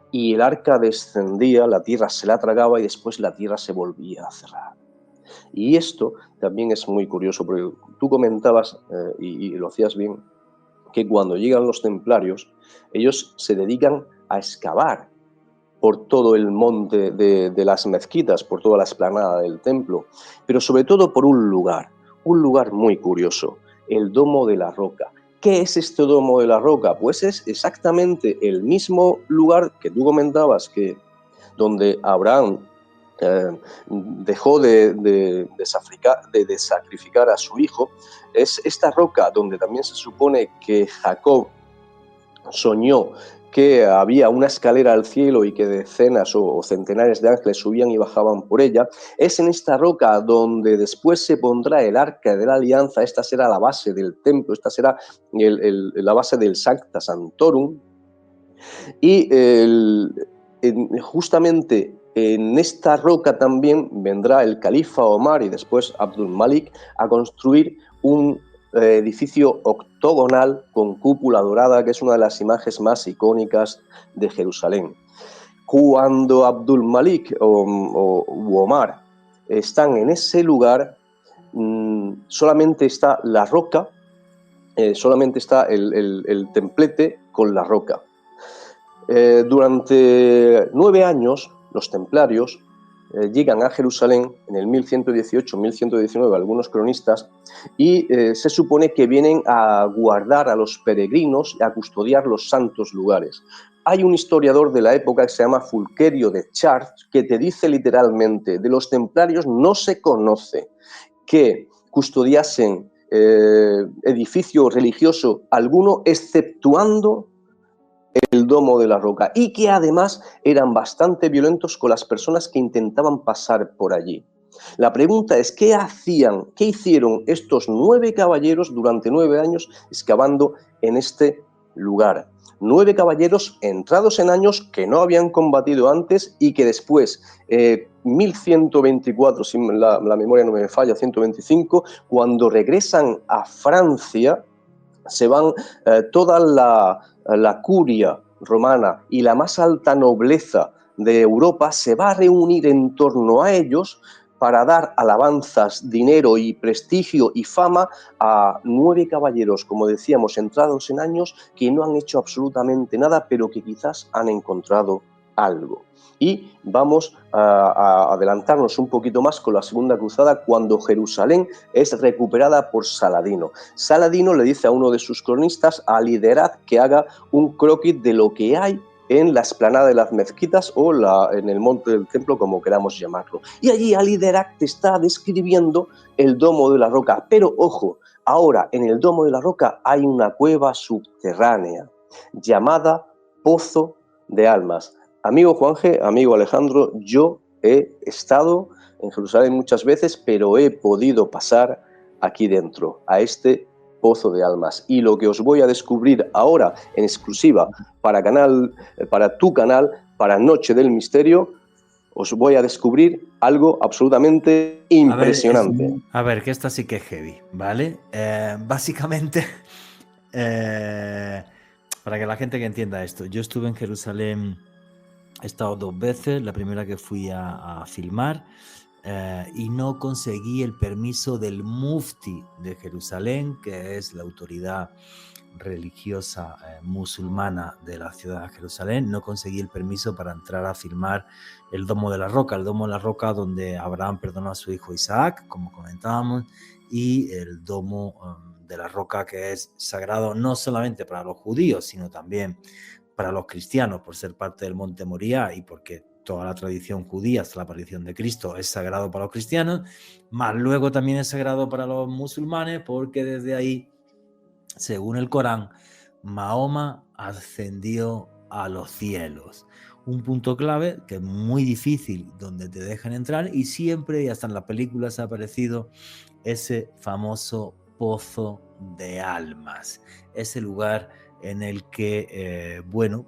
S4: y el arca descendía, la tierra se la tragaba y después la tierra se volvía a cerrar. Y esto también es muy curioso, porque tú comentabas, y lo hacías bien, que cuando llegan los templarios, ellos se dedican a excavar por todo el monte de las mezquitas, por toda la explanada del templo, pero sobre todo por un lugar muy curioso, el Domo de la Roca. ¿Qué es este Domo de la Roca? Pues es exactamente el mismo lugar que tú comentabas, que donde Abraham dejó de sacrificar a su hijo. Es esta roca donde también se supone que Jacob soñó que había una escalera al cielo y que decenas o centenares de ángeles subían y bajaban por ella. Es en esta roca donde después se pondrá el arca de la alianza. Esta será la base del templo, esta será la base del Sancta Sanctorum. Y justamente en esta roca también vendrá el califa Omar y después Abdul Malik a construir un edificio octogonal con cúpula dorada, que es una de las imágenes más icónicas de Jerusalén. Cuando Abdul Malik o Omar están en ese lugar, solamente está la roca, solamente está el templete con la roca. Durante 9 años, los templarios llegan a Jerusalén en el 1118, 1119, algunos cronistas, y se supone que vienen a guardar a los peregrinos y a custodiar los santos lugares. Hay un historiador de la época que se llama Fulquerio de Chartres que te dice literalmente, de los templarios no se conoce que custodiasen edificio religioso alguno, exceptuando el Domo de la Roca, y que además eran bastante violentos con las personas que intentaban pasar por allí. La pregunta es, ¿qué hicieron estos 9 caballeros durante 9 años excavando en este lugar? 9 caballeros entrados en años que no habían combatido antes y que después, 1124, si la memoria no me falla, 125, cuando regresan a Francia, se van toda la curia romana y la más alta nobleza de Europa se va a reunir en torno a ellos para dar alabanzas, dinero y prestigio y fama a 9 caballeros, como decíamos, entrados en años, que no han hecho absolutamente nada, pero que quizás han encontrado algo. Y vamos a adelantarnos un poquito más con la Segunda Cruzada, cuando Jerusalén es recuperada por Saladino. Saladino le dice a uno de sus cronistas, a Liderat, que haga un croquis de lo que hay en la explanada de las mezquitas o en el monte del templo, como queramos llamarlo. Y allí Ali Derak te está describiendo el Domo de la Roca. Pero ojo, ahora en el Domo de la Roca hay una cueva subterránea llamada Pozo de Almas. Amigo Juanje, amigo Alejandro, yo he estado en Jerusalén muchas veces, pero he podido pasar aquí dentro, a este Pozo de Almas. Y lo que os voy a descubrir ahora en exclusiva para tu canal, para Noche del Misterio, os voy a descubrir algo absolutamente impresionante.
S1: A ver, que esta sí que es heavy, ¿vale? Básicamente, para que la gente que entienda esto, yo estuve en Jerusalén, he estado 2 veces, la primera que fui a filmar, y no conseguí el permiso del mufti de Jerusalén, que es la autoridad religiosa musulmana de la ciudad de Jerusalén. No conseguí el permiso para entrar a filmar el Domo de la Roca, donde Abraham perdonó a su hijo Isaac, como comentábamos, y el Domo de la Roca, que es sagrado no solamente para los judíos, sino también para los cristianos, por ser parte del Monte Moría y porque toda la tradición judía hasta la aparición de Cristo es sagrado para los cristianos, más luego también es sagrado para los musulmanes, porque desde ahí, según el Corán, Mahoma ascendió a los cielos. Un punto clave que es muy difícil donde te dejan entrar, y siempre, y hasta en las películas ha aparecido, ese famoso Pozo de Almas, ese lugar en el que,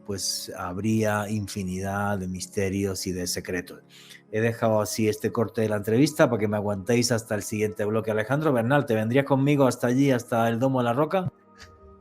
S1: pues habría infinidad de misterios y de secretos. He dejado así este corte de la entrevista para que me aguantéis hasta el siguiente bloque. Alejandro Bernal, ¿te vendrías conmigo hasta allí, hasta el Domo de la Roca?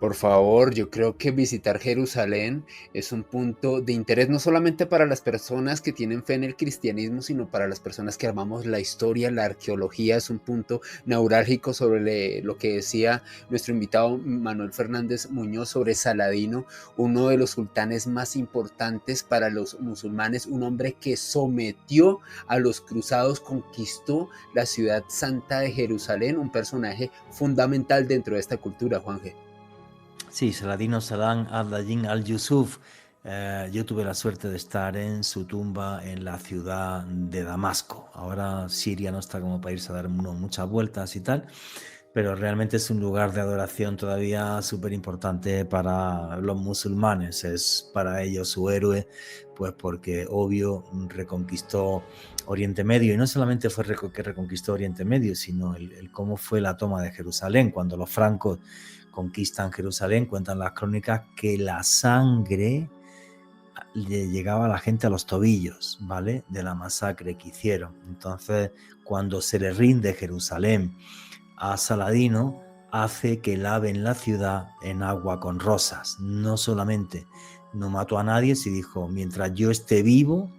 S3: Por favor, yo creo que visitar Jerusalén es un punto de interés no solamente para las personas que tienen fe en el cristianismo, sino para las personas que amamos la historia, la arqueología. Es un punto neurálgico sobre lo que decía nuestro invitado Manuel Fernández Muñoz sobre Saladino, uno de los sultanes más importantes para los musulmanes, un hombre que sometió a los cruzados, conquistó la ciudad santa de Jerusalén, un personaje fundamental dentro de esta cultura, Juanje.
S1: Sí, Saladino Salam ad-Din al-Yusuf. Yo tuve la suerte de estar en su tumba en la ciudad de Damasco. Ahora Siria no está como para irse a dar muchas vueltas y tal, pero realmente es un lugar de adoración todavía súper importante para los musulmanes. Es para ellos su héroe, pues porque obvio reconquistó Oriente Medio, y no solamente fue que reconquistó Oriente Medio, sino el cómo fue la toma de Jerusalén. Cuando los francos conquistan Jerusalén, cuentan las crónicas que la sangre le llegaba a la gente a los tobillos, ¿vale? De la masacre que hicieron. Entonces, cuando se le rinde Jerusalén a Saladino, hace que laven la ciudad en agua con rosas. No solamente no mató a nadie, se dijo, mientras yo esté vivo,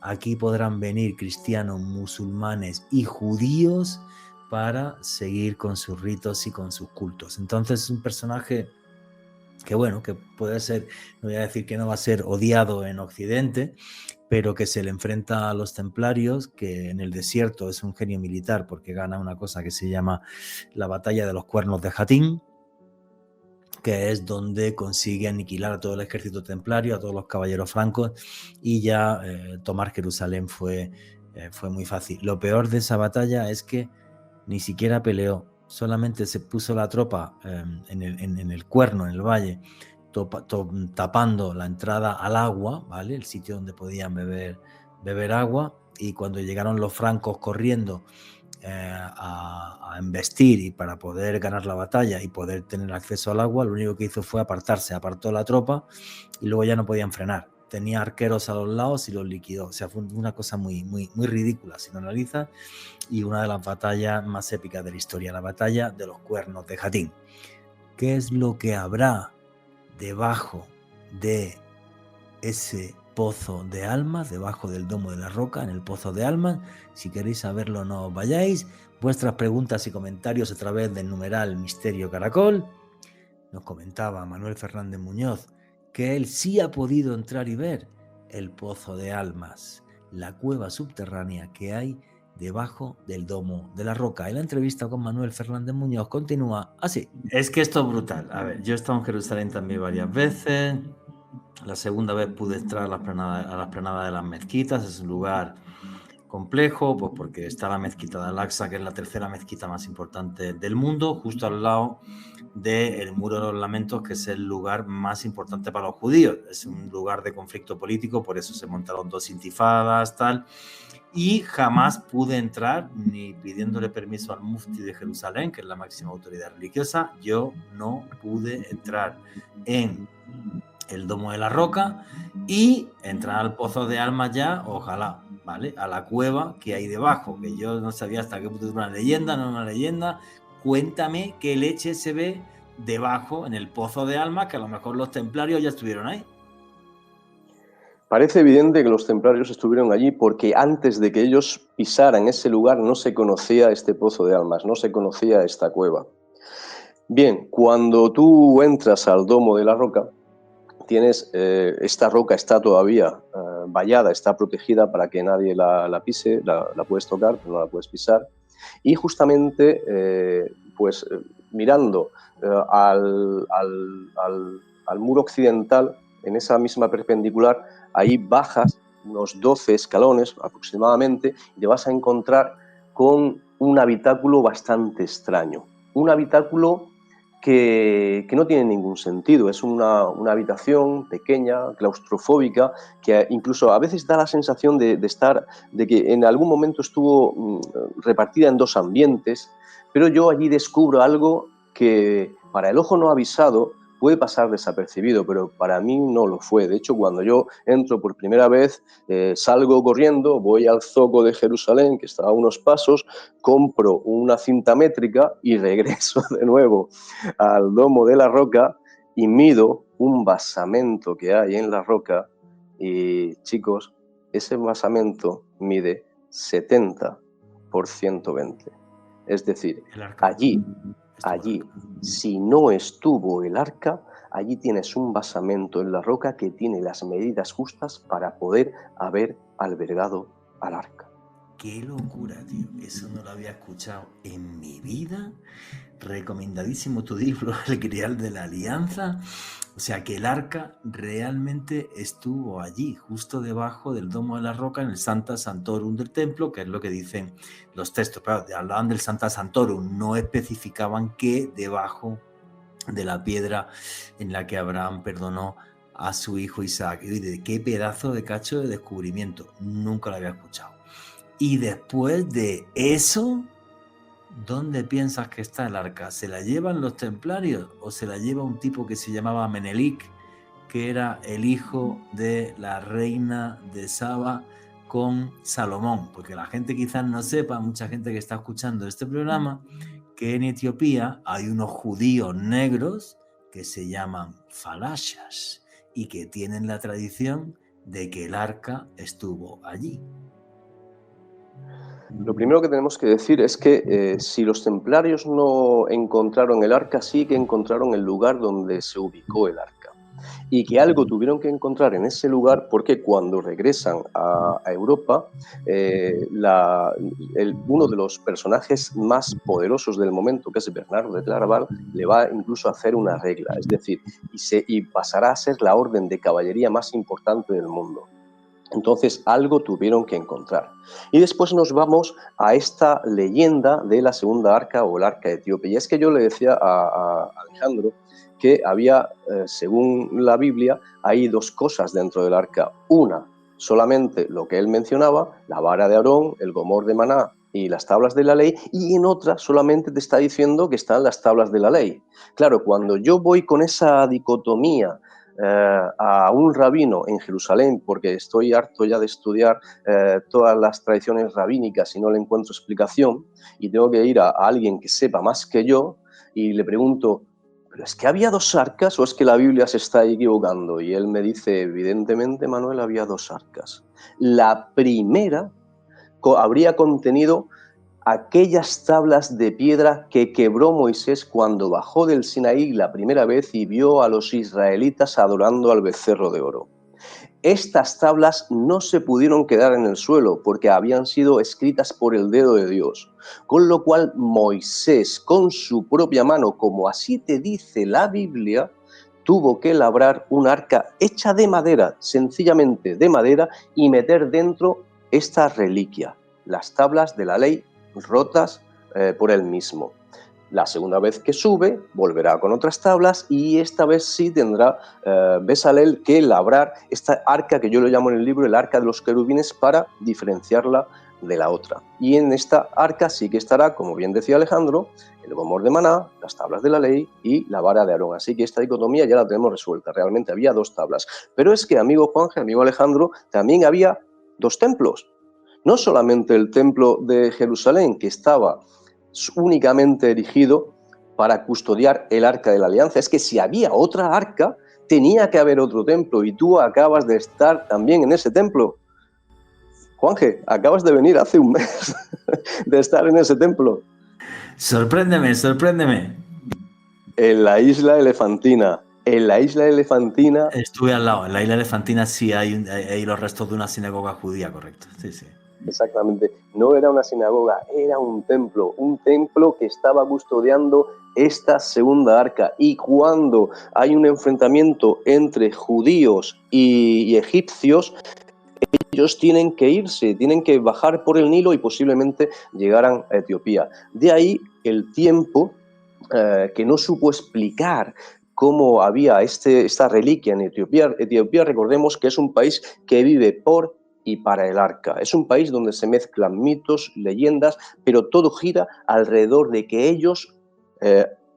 S1: aquí podrán venir cristianos, musulmanes y judíos para seguir con sus ritos y con sus cultos. Entonces es un personaje que, bueno, que puede ser, no voy a decir que no va a ser odiado en Occidente, pero que se le enfrenta a los templarios, que en el desierto es un genio militar porque gana una cosa que se llama la batalla de los cuernos de Jatín, que es donde consigue aniquilar a todo el ejército templario, a todos los caballeros francos, y ya tomar Jerusalén fue muy fácil. Lo peor de esa batalla es que ni siquiera peleó, solamente se puso la tropa en el cuerno, en el valle, tapando la entrada al agua, ¿vale? El sitio donde podían beber agua, y cuando llegaron los francos corriendo a embestir y para poder ganar la batalla y poder tener acceso al agua, lo único que hizo fue apartarse, apartó la tropa y luego ya no podían frenar. Tenía arqueros a los lados y los liquidó. O sea, fue una cosa muy ridícula si lo analizas, y una de las batallas más épicas de la historia, la batalla de los Cuernos de Jatín. ¿Qué es lo que habrá debajo de ese pozo de almas, debajo del domo de la roca, en el pozo de almas? Si queréis saberlo, no os vayáis. Vuestras preguntas y comentarios a través del numeral Misterio Caracol. Nos comentaba Manuel Fernández Muñoz que él sí ha podido entrar y ver el pozo de almas, la cueva subterránea que hay debajo del domo de la roca. Y la entrevista con Manuel Fernández Muñoz continúa así. Es que esto es brutal. A ver, yo he estado en Jerusalén también varias veces. La segunda vez pude entrar a la explanada de las mezquitas. Es un lugar complejo, pues porque está la mezquita de Al-Aqsa, que es la tercera mezquita más importante del mundo, justo al lado del Muro de los Lamentos, que es el lugar más importante para los judíos. Es un lugar de conflicto político, por eso se montaron 2 intifadas, tal. Y jamás pude entrar, ni pidiéndole permiso al mufti de Jerusalén, que es la máxima autoridad religiosa. Yo no pude entrar en el domo de la roca y entrar al pozo de almas ya, ojalá, ¿vale? A la cueva que hay debajo, que yo no sabía hasta qué punto es una leyenda, no una leyenda. Cuéntame qué leche se ve debajo en el pozo de almas, que a lo mejor los templarios ya estuvieron ahí.
S4: Parece evidente que los templarios estuvieron allí porque antes de que ellos pisaran ese lugar no se conocía este pozo de almas, no se conocía esta cueva. Bien, cuando tú entras al domo de la roca, tienes, esta roca está todavía vallada, está protegida para que nadie la pise, la puedes tocar, pero no la puedes pisar. Y justamente, mirando al muro occidental, en esa misma perpendicular, ahí bajas unos 12 escalones aproximadamente y te vas a encontrar con un habitáculo bastante extraño. Un habitáculo que no tiene ningún sentido. Es una habitación pequeña, claustrofóbica, que incluso a veces da la sensación de que en algún momento estuvo repartida en 2 ambientes, pero yo allí descubro algo que para el ojo no avisado puede pasar desapercibido, pero para mí no lo fue. De hecho, cuando yo entro por primera vez, salgo corriendo, voy al zoco de Jerusalén, que está a unos pasos, compro una cinta métrica y regreso de nuevo al domo de la roca y mido un basamento que hay en la roca y, chicos, ese basamento mide 70 por 120. Es decir, allí, si no estuvo el arca, allí tienes un basamento en la roca que tiene las medidas justas para poder haber albergado al arca.
S1: ¡Qué locura, tío! Eso no lo había escuchado en mi vida. Recomendadísimo tu libro, El Grial de la Alianza. O sea, que el arca realmente estuvo allí, justo debajo del domo de la roca, en el Sancta Sanctorum del templo, que es lo que dicen los textos. Pero hablaban del Sancta Sanctorum, no especificaban qué debajo de la piedra en la que Abraham perdonó a su hijo Isaac. Y de qué pedazo de cacho de descubrimiento. Nunca lo había escuchado. Y después de eso, ¿dónde piensas que está el arca? ¿Se la llevan los templarios o se la lleva un tipo que se llamaba Menelik, que era el hijo de la reina de Saba con Salomón? Porque la gente quizás no sepa, mucha gente que está escuchando este programa, que en Etiopía hay unos judíos negros que se llaman falashas y que tienen la tradición de que el arca estuvo allí.
S4: Lo primero que tenemos que decir es que si los templarios no encontraron el arca, sí que encontraron el lugar donde se ubicó el arca. Y que algo tuvieron que encontrar en ese lugar porque cuando regresan a Europa, uno de los personajes más poderosos del momento, que es Bernardo de Claraval, le va incluso a hacer una regla, es decir, y pasará a ser la orden de caballería más importante del mundo. Entonces, algo tuvieron que encontrar. Y después nos vamos a esta leyenda de la segunda arca o el arca etíope. Y es que yo le decía a Alejandro que había, según la Biblia, hay 2 cosas dentro del arca. Una solamente lo que él mencionaba, la vara de Aarón, el gomor de maná y las tablas de la ley, y en otra solamente te está diciendo que están las tablas de la ley. Claro, cuando yo voy con esa dicotomía a un rabino en Jerusalén, porque estoy harto ya de estudiar todas las tradiciones rabínicas y no le encuentro explicación, y tengo que ir a alguien que sepa más que yo, y le pregunto, ¿pero es que había dos arcas o es que la Biblia se está equivocando? Y él me dice, evidentemente, Manuel, había dos arcas. La primera habría contenido aquellas tablas de piedra que quebró Moisés cuando bajó del Sinaí la primera vez y vio a los israelitas adorando al becerro de oro. Estas tablas no se pudieron quedar en el suelo porque habían sido escritas por el dedo de Dios, con lo cual Moisés, con su propia mano, como así te dice la Biblia, tuvo que labrar un arca hecha de madera, sencillamente de madera, y meter dentro esta reliquia, las tablas de la ley rotas por él mismo. La segunda vez que sube, volverá con otras tablas y esta vez sí tendrá Bezalel que labrar esta arca que yo lo llamo en el libro el arca de los querubines para diferenciarla de la otra. Y en esta arca sí que estará, como bien decía Alejandro, el gomor de maná, las tablas de la ley y la vara de Aarón. Así que esta dicotomía ya la tenemos resuelta. Realmente había dos tablas. Pero es que, amigo Juanje, amigo Alejandro, también había dos templos. No solamente el templo de Jerusalén, que estaba únicamente erigido para custodiar el arca de la alianza. Es que si había otra arca, tenía que haber otro templo y tú acabas de estar también en ese templo. Juanje, acabas de venir hace un mes de estar en ese templo.
S1: Sorpréndeme, sorpréndeme.
S4: En la isla Elefantina. En la isla Elefantina.
S1: Estuve al lado. En la isla Elefantina sí hay los restos de una sinagoga judía, correcto. Sí, sí.
S4: Exactamente. No era una sinagoga, era un templo que estaba custodiando esta segunda arca. Y cuando hay un enfrentamiento entre judíos y egipcios, ellos tienen que irse, tienen que bajar por el Nilo y posiblemente llegaran a Etiopía. De ahí el tiempo que no supo explicar cómo había esta reliquia en Etiopía. Etiopía, recordemos que es un país que vive por y para el arca. Es un país donde se mezclan mitos, leyendas, pero todo gira alrededor de que ellos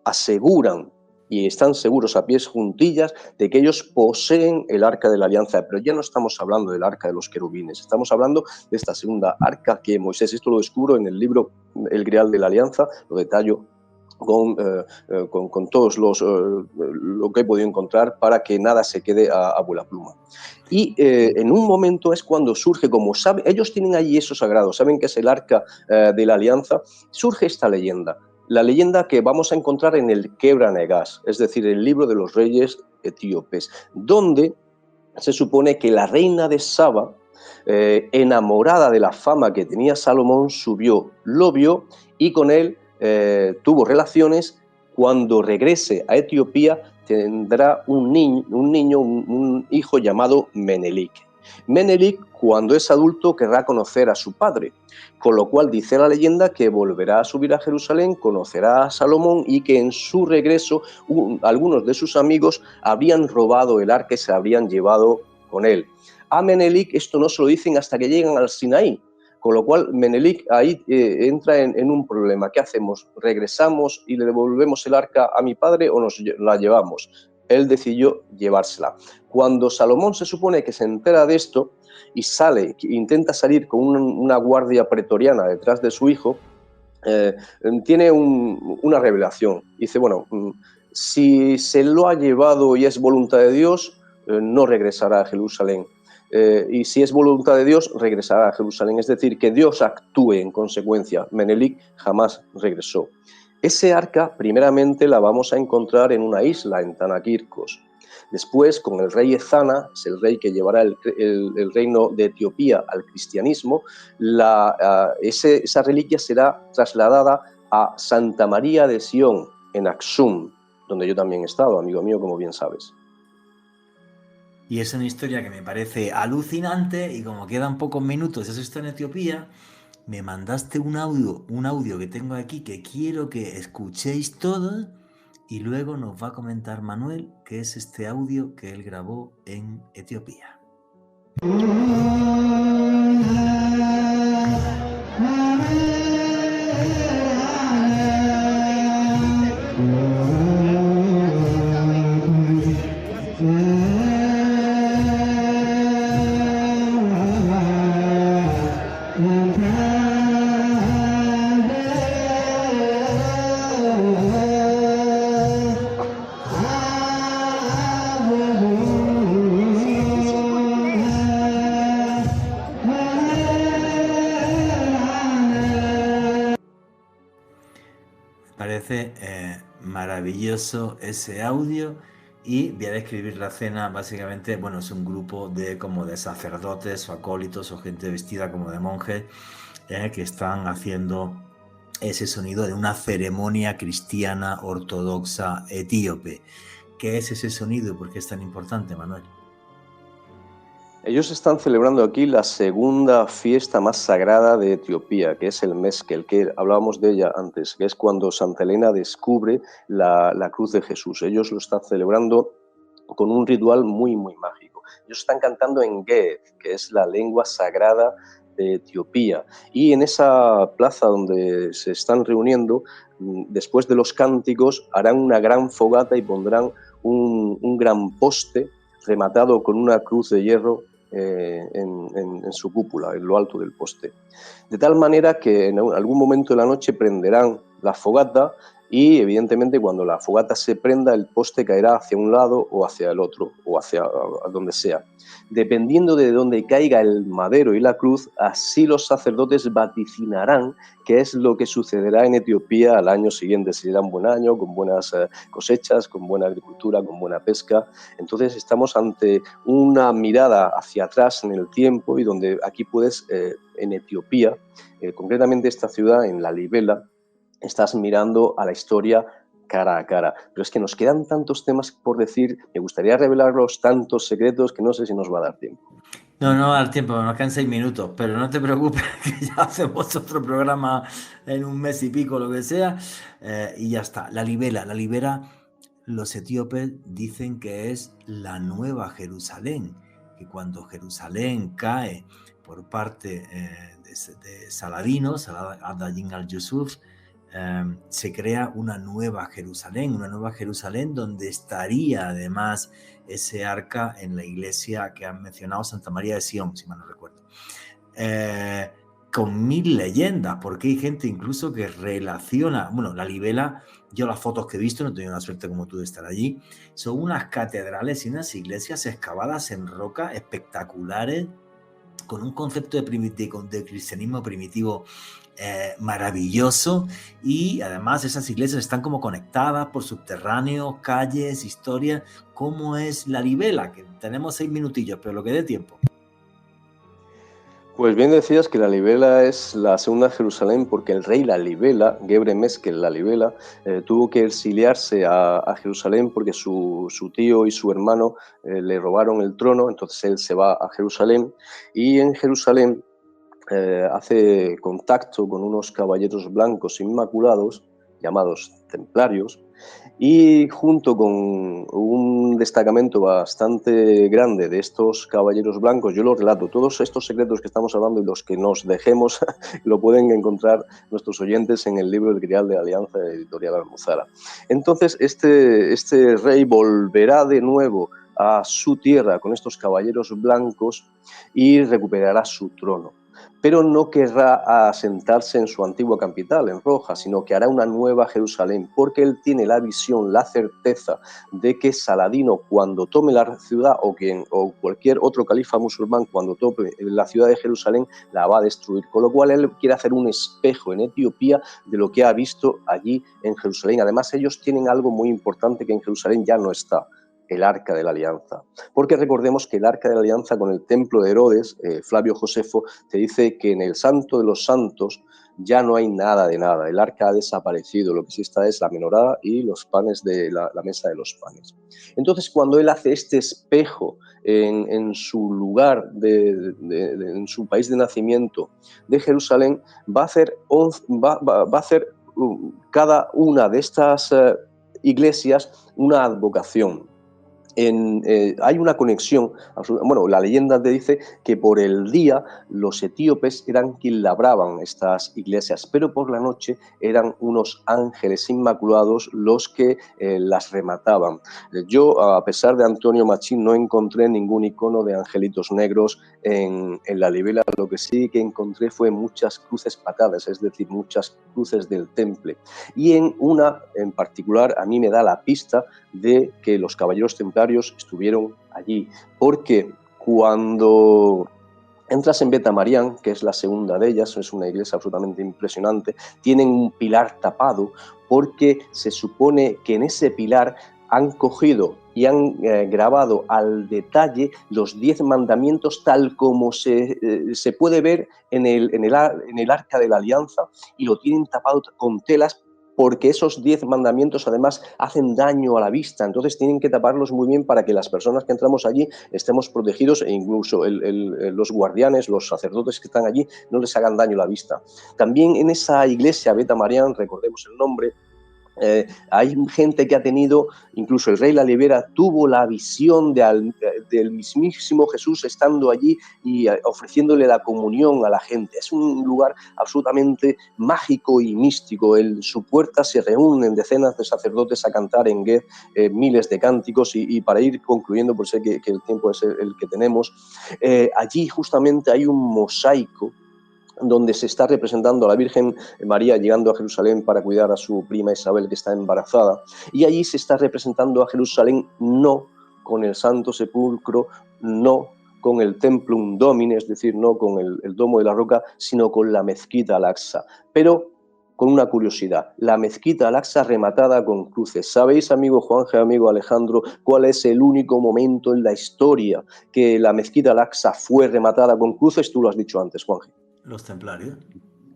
S4: aseguran y están seguros a pies juntillas de que ellos poseen el arca de la alianza. Pero ya no estamos hablando del arca de los querubines, estamos hablando de esta segunda arca que Moisés, esto lo descubro en el libro El Grial de la Alianza, lo detallo con todos lo que he podido encontrar para que nada se quede a vuela pluma. Y en un momento es cuando surge, como saben, ellos tienen allí eso sagrado, saben que es el arca de la alianza, surge esta leyenda. La leyenda que vamos a encontrar en el Kebra Negas, es decir, el libro de los reyes etíopes, donde se supone que la reina de Saba, enamorada de la fama que tenía Salomón, subió, lo vio y con él tuvo relaciones. Cuando regrese a Etiopía tendrá un hijo llamado Menelik. Menelik, cuando es adulto, querrá conocer a su padre, con lo cual dice la leyenda que volverá a subir a Jerusalén, conocerá a Salomón y que en su regreso algunos de sus amigos habían robado el arca y se habrían llevado con él. A Menelik esto no se lo dicen hasta que llegan al Sinaí, con lo cual Menelik ahí entra en un problema. ¿Qué hacemos? ¿Regresamos y le devolvemos el arca a mi padre o nos la llevamos? Él decidió llevársela. Cuando Salomón se supone que se entera de esto y sale, intenta salir con una guardia pretoriana detrás de su hijo, tiene una revelación. Dice, bueno, si se lo ha llevado y es voluntad de Dios, no regresará a Jerusalén. Y si es voluntad de Dios, regresará a Jerusalén. Es decir, que Dios actúe en consecuencia. Menelik jamás regresó. Ese arca, primeramente, la vamos a encontrar en una isla, en Tanakirkos. Después, con el rey Ezana, es el rey que llevará el reino de Etiopía al cristianismo, esa reliquia será trasladada a Santa María de Sion, en Aksum, donde yo también he estado, amigo mío, como bien sabes.
S1: Y es una historia que me parece alucinante y como quedan pocos minutos, eso está en Etiopía, me mandaste un audio que tengo aquí que quiero que escuchéis todos y luego nos va a comentar Manuel qué es este audio que él grabó en Etiopía. parece maravilloso ese audio y voy a describir la escena. Básicamente, bueno, es un grupo de como de sacerdotes o acólitos o gente vestida como de monjes que están haciendo ese sonido de una ceremonia cristiana ortodoxa etíope. ¿Qué es ese sonido y por qué es tan importante, Manuel?
S4: Ellos están celebrando aquí la segunda fiesta más sagrada de Etiopía, que es el Meskel, que hablábamos de ella antes, que es cuando Santa Elena descubre la cruz de Jesús. Ellos lo están celebrando con un ritual muy, muy mágico. Ellos están cantando en Ge'ez, que es la lengua sagrada de Etiopía. Y en esa plaza donde se están reuniendo, después de los cánticos, harán una gran fogata y pondrán un gran poste rematado con una cruz de hierro en su cúpula, en lo alto del poste. De tal manera que en algún momento de la noche prenderán la fogata y, evidentemente, cuando la fogata se prenda, el poste caerá hacia un lado o hacia el otro, o hacia donde sea. Dependiendo de dónde caiga el madero y la cruz, así los sacerdotes vaticinarán qué es lo que sucederá en Etiopía al año siguiente. Si será un buen año, con buenas cosechas, con buena agricultura, con buena pesca. Entonces estamos ante una mirada hacia atrás en el tiempo y donde aquí puedes, en Etiopía, concretamente esta ciudad, en Lalibela, estás mirando a la historia cara a cara. Pero es que nos quedan tantos temas por decir, me gustaría revelarlos, tantos secretos, que no sé si nos va a dar tiempo.
S1: No, no va a dar tiempo, nos quedan 6 minutos, pero no te preocupes que ya hacemos otro programa en un mes y pico, lo que sea, y ya está. La Libera, los etíopes dicen que es la nueva Jerusalén, que cuando Jerusalén cae por parte de Saladino, Ad-Din al-Yusuf, se crea una nueva Jerusalén donde estaría además ese arca en la iglesia que han mencionado, Santa María de Sion, si mal no recuerdo. Con 1000 leyendas, porque hay gente incluso que relaciona, bueno, la Libela, yo las fotos que he visto, no he tenido la suerte como tú de estar allí, son unas catedrales y unas iglesias excavadas en roca espectaculares, con un concepto de cristianismo primitivo maravilloso, y además esas iglesias están como conectadas por subterráneos, calles, historias. ¿Cómo es la Libela? Que tenemos 6 minutillos, pero lo que dé tiempo.
S4: Pues bien decías que Lalibela es la segunda Jerusalén porque el rey Lalibela, Gebre Meskel Lalibela, tuvo que exiliarse a Jerusalén porque su tío y su hermano le robaron el trono. Entonces él se va a Jerusalén y en Jerusalén hace contacto con unos caballeros blancos inmaculados llamados templarios, y junto con un destacamento bastante grande de estos caballeros blancos, yo lo relato, todos estos secretos que estamos hablando y los que nos dejemos lo pueden encontrar nuestros oyentes en el libro El Grial de Alianza de Editorial Almuzara. Entonces este rey volverá de nuevo a su tierra con estos caballeros blancos y recuperará su trono. Pero no querrá asentarse en su antigua capital, en Roja, sino que hará una nueva Jerusalén, porque él tiene la visión, la certeza de que Saladino, cuando tome la ciudad, o cualquier otro califa musulmán, cuando tome la ciudad de Jerusalén, la va a destruir. Con lo cual él quiere hacer un espejo en Etiopía de lo que ha visto allí en Jerusalén. Además, ellos tienen algo muy importante que en Jerusalén ya no está: el Arca de la Alianza. Porque recordemos que el Arca de la Alianza con el templo de Herodes, Flavio Josefo, te dice que en el Santo de los Santos ya no hay nada de nada. El Arca ha desaparecido. Lo que sí está es la menorá y los panes de la mesa de los panes. Entonces, cuando él hace este espejo en su lugar, en su país de nacimiento de Jerusalén, va a hacer cada una de estas iglesias una advocación. Hay una conexión, bueno, la leyenda te dice que por el día los etíopes eran quienes labraban estas iglesias, pero por la noche eran unos ángeles inmaculados los que las remataban. Yo, a pesar de Antonio Machín, no encontré ningún icono de angelitos negros en la Libela. Lo que sí que encontré fue muchas cruces patadas, es decir, muchas cruces del temple. Y en una en particular a mí me da la pista de que los caballeros templarios estuvieron allí, porque cuando Entras en Beta Marián, que es la segunda de ellas, es una iglesia absolutamente impresionante, tienen un pilar tapado porque se supone que en ese pilar han cogido y han grabado al detalle los 10 mandamientos tal como se puede ver en el Arca de la Alianza, y lo tienen tapado con telas, porque esos 10 mandamientos además hacen daño a la vista, entonces tienen que taparlos muy bien para que las personas que entramos allí estemos protegidos, e incluso los guardianes, los sacerdotes que están allí, no les hagan daño a la vista. También en esa iglesia, Beta Marián, recordemos el nombre, hay gente que ha tenido, incluso el rey La Libera tuvo la visión del mismísimo Jesús estando allí y ofreciéndole la comunión a la gente. Es un lugar absolutamente mágico y místico. En su puerta se reúnen decenas de sacerdotes a cantar en Gez miles de cánticos, y para ir concluyendo, por sé que el tiempo es el que tenemos, allí justamente hay un mosaico donde se está representando a la Virgen María llegando a Jerusalén para cuidar a su prima Isabel, que está embarazada, y allí se está representando a Jerusalén no con el Santo Sepulcro, no con el Templum Domini, es decir, no con el Domo de la Roca, sino con la Mezquita Al-Aqsa, pero con una curiosidad: la Mezquita Al-Aqsa rematada con cruces. ¿Sabéis, amigo Juanje, amigo Alejandro, cuál es el único momento en la historia que la Mezquita Al-Aqsa fue rematada con cruces? Tú lo has dicho antes, Juanje.
S1: Los templarios.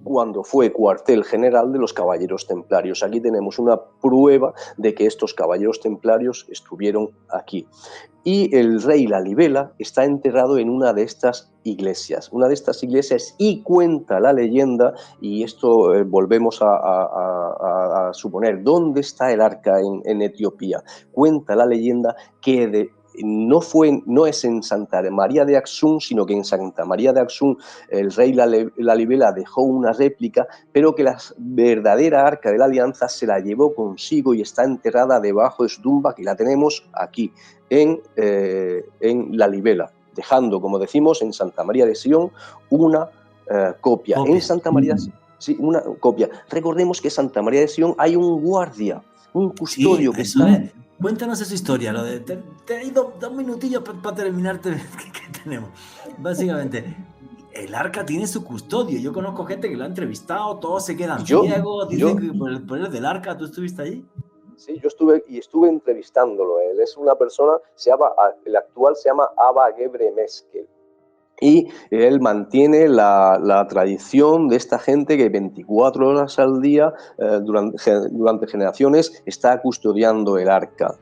S4: Cuando fue cuartel general de los caballeros templarios. Aquí tenemos una prueba de que estos caballeros templarios estuvieron aquí. Y el rey La Libela está enterrado en una de estas iglesias. Y cuenta la leyenda, y esto volvemos a suponer, ¿dónde está el arca en Etiopía? Cuenta la leyenda que no es en Santa María de Axum, sino que en Santa María de Axum el rey La Libela dejó una réplica, pero que la verdadera Arca de la Alianza se la llevó consigo y está enterrada debajo de su tumba, que la tenemos aquí en La Libela, dejando, como decimos, en Santa María de Sion una copia. En Santa María, sí, una copia. Recordemos que en Santa María de Sion hay un guardia, un custodio, sí, que está...
S1: Es. Cuéntanos esa historia, lo de te he ido 2 minutillos para terminarte. ¿Qué tenemos? Básicamente, el arca tiene su custodio. Yo conozco gente que lo ha entrevistado, todos se quedan ciegos, dicen que por el poder del arca. ¿Tú estuviste allí?
S4: Sí, yo estuve entrevistándolo. Él es una persona, el actual se llama Abba Gebre Meskel. Y él mantiene la tradición de esta gente que 24 horas al día, durante generaciones, está custodiando el arca.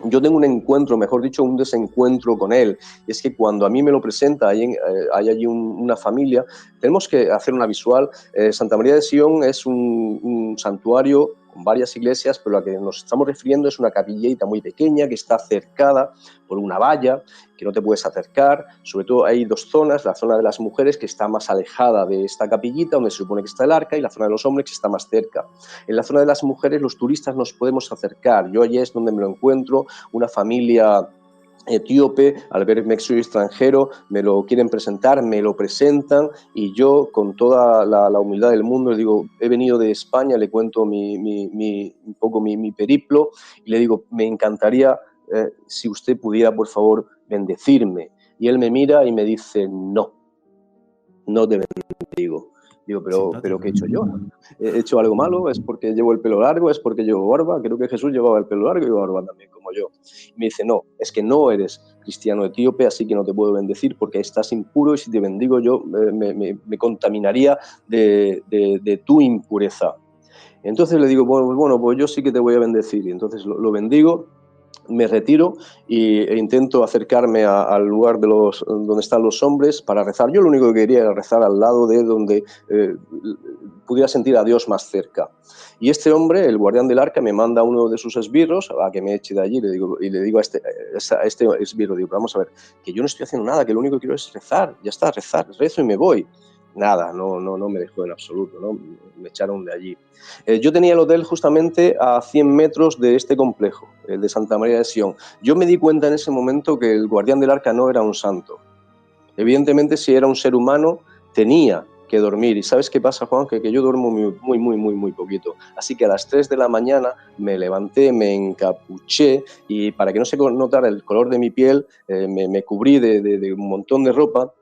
S4: Yo tengo un encuentro, mejor dicho, un desencuentro con él. Y es que cuando a mí me lo presenta, hay allí una familia, tenemos que hacer una visual. Santa María de Sion es un santuario con varias iglesias, pero la que nos estamos refiriendo es una capillita muy pequeña que está cercada por una valla, que no te puedes acercar. Sobre todo hay 2 zonas: la zona de las mujeres, que está más alejada de esta capillita, donde se supone que está el arca, y la zona de los hombres, que está más cerca. En la zona de las mujeres los turistas nos podemos acercar. Yo allí es donde me lo encuentro, una familia etíope, al verme que soy extranjero, me lo quieren presentar, me lo presentan, y yo, con toda la humildad del mundo, le digo: he venido de España, le cuento un poco mi periplo, y le digo: me encantaría, si usted pudiera, por favor, bendecirme. Y él me mira y me dice: no te bendigo. Digo, pero ¿qué he hecho yo? ¿He hecho algo malo? ¿Es porque llevo el pelo largo? ¿Es porque llevo barba? Creo que Jesús llevaba el pelo largo y barba también, como yo. Y me dice: no, es que no eres cristiano etíope, así que no te puedo bendecir porque estás impuro, y si te bendigo yo me contaminaría de tu impureza. Entonces le digo: bueno, pues yo sí que te voy a bendecir. Y entonces lo bendigo, me retiro e intento acercarme al lugar donde están los hombres para rezar. Yo lo único que quería era rezar al lado de donde pudiera sentir a Dios más cerca. Y este hombre, el guardián del arca, me manda a uno de sus esbirros a que me eche de allí, y le digo a este esbirro, digo: vamos a ver, que yo no estoy haciendo nada, que lo único que quiero es rezar, ya está, rezo y me voy. Nada, no me dejó en absoluto, ¿no? Me echaron de allí. Yo tenía el hotel justamente a 100 metros de este complejo, el de Santa María de Sion. Yo me di cuenta en ese momento que el guardián del arca no era un santo. Evidentemente, si era un ser humano, tenía que dormir. ¿Y sabes qué pasa, Juan? Que yo duermo muy poquito. Así que a las 3 de la mañana me levanté, me encapuché, y para que no se notara el color de mi piel, me cubrí de un montón de ropa.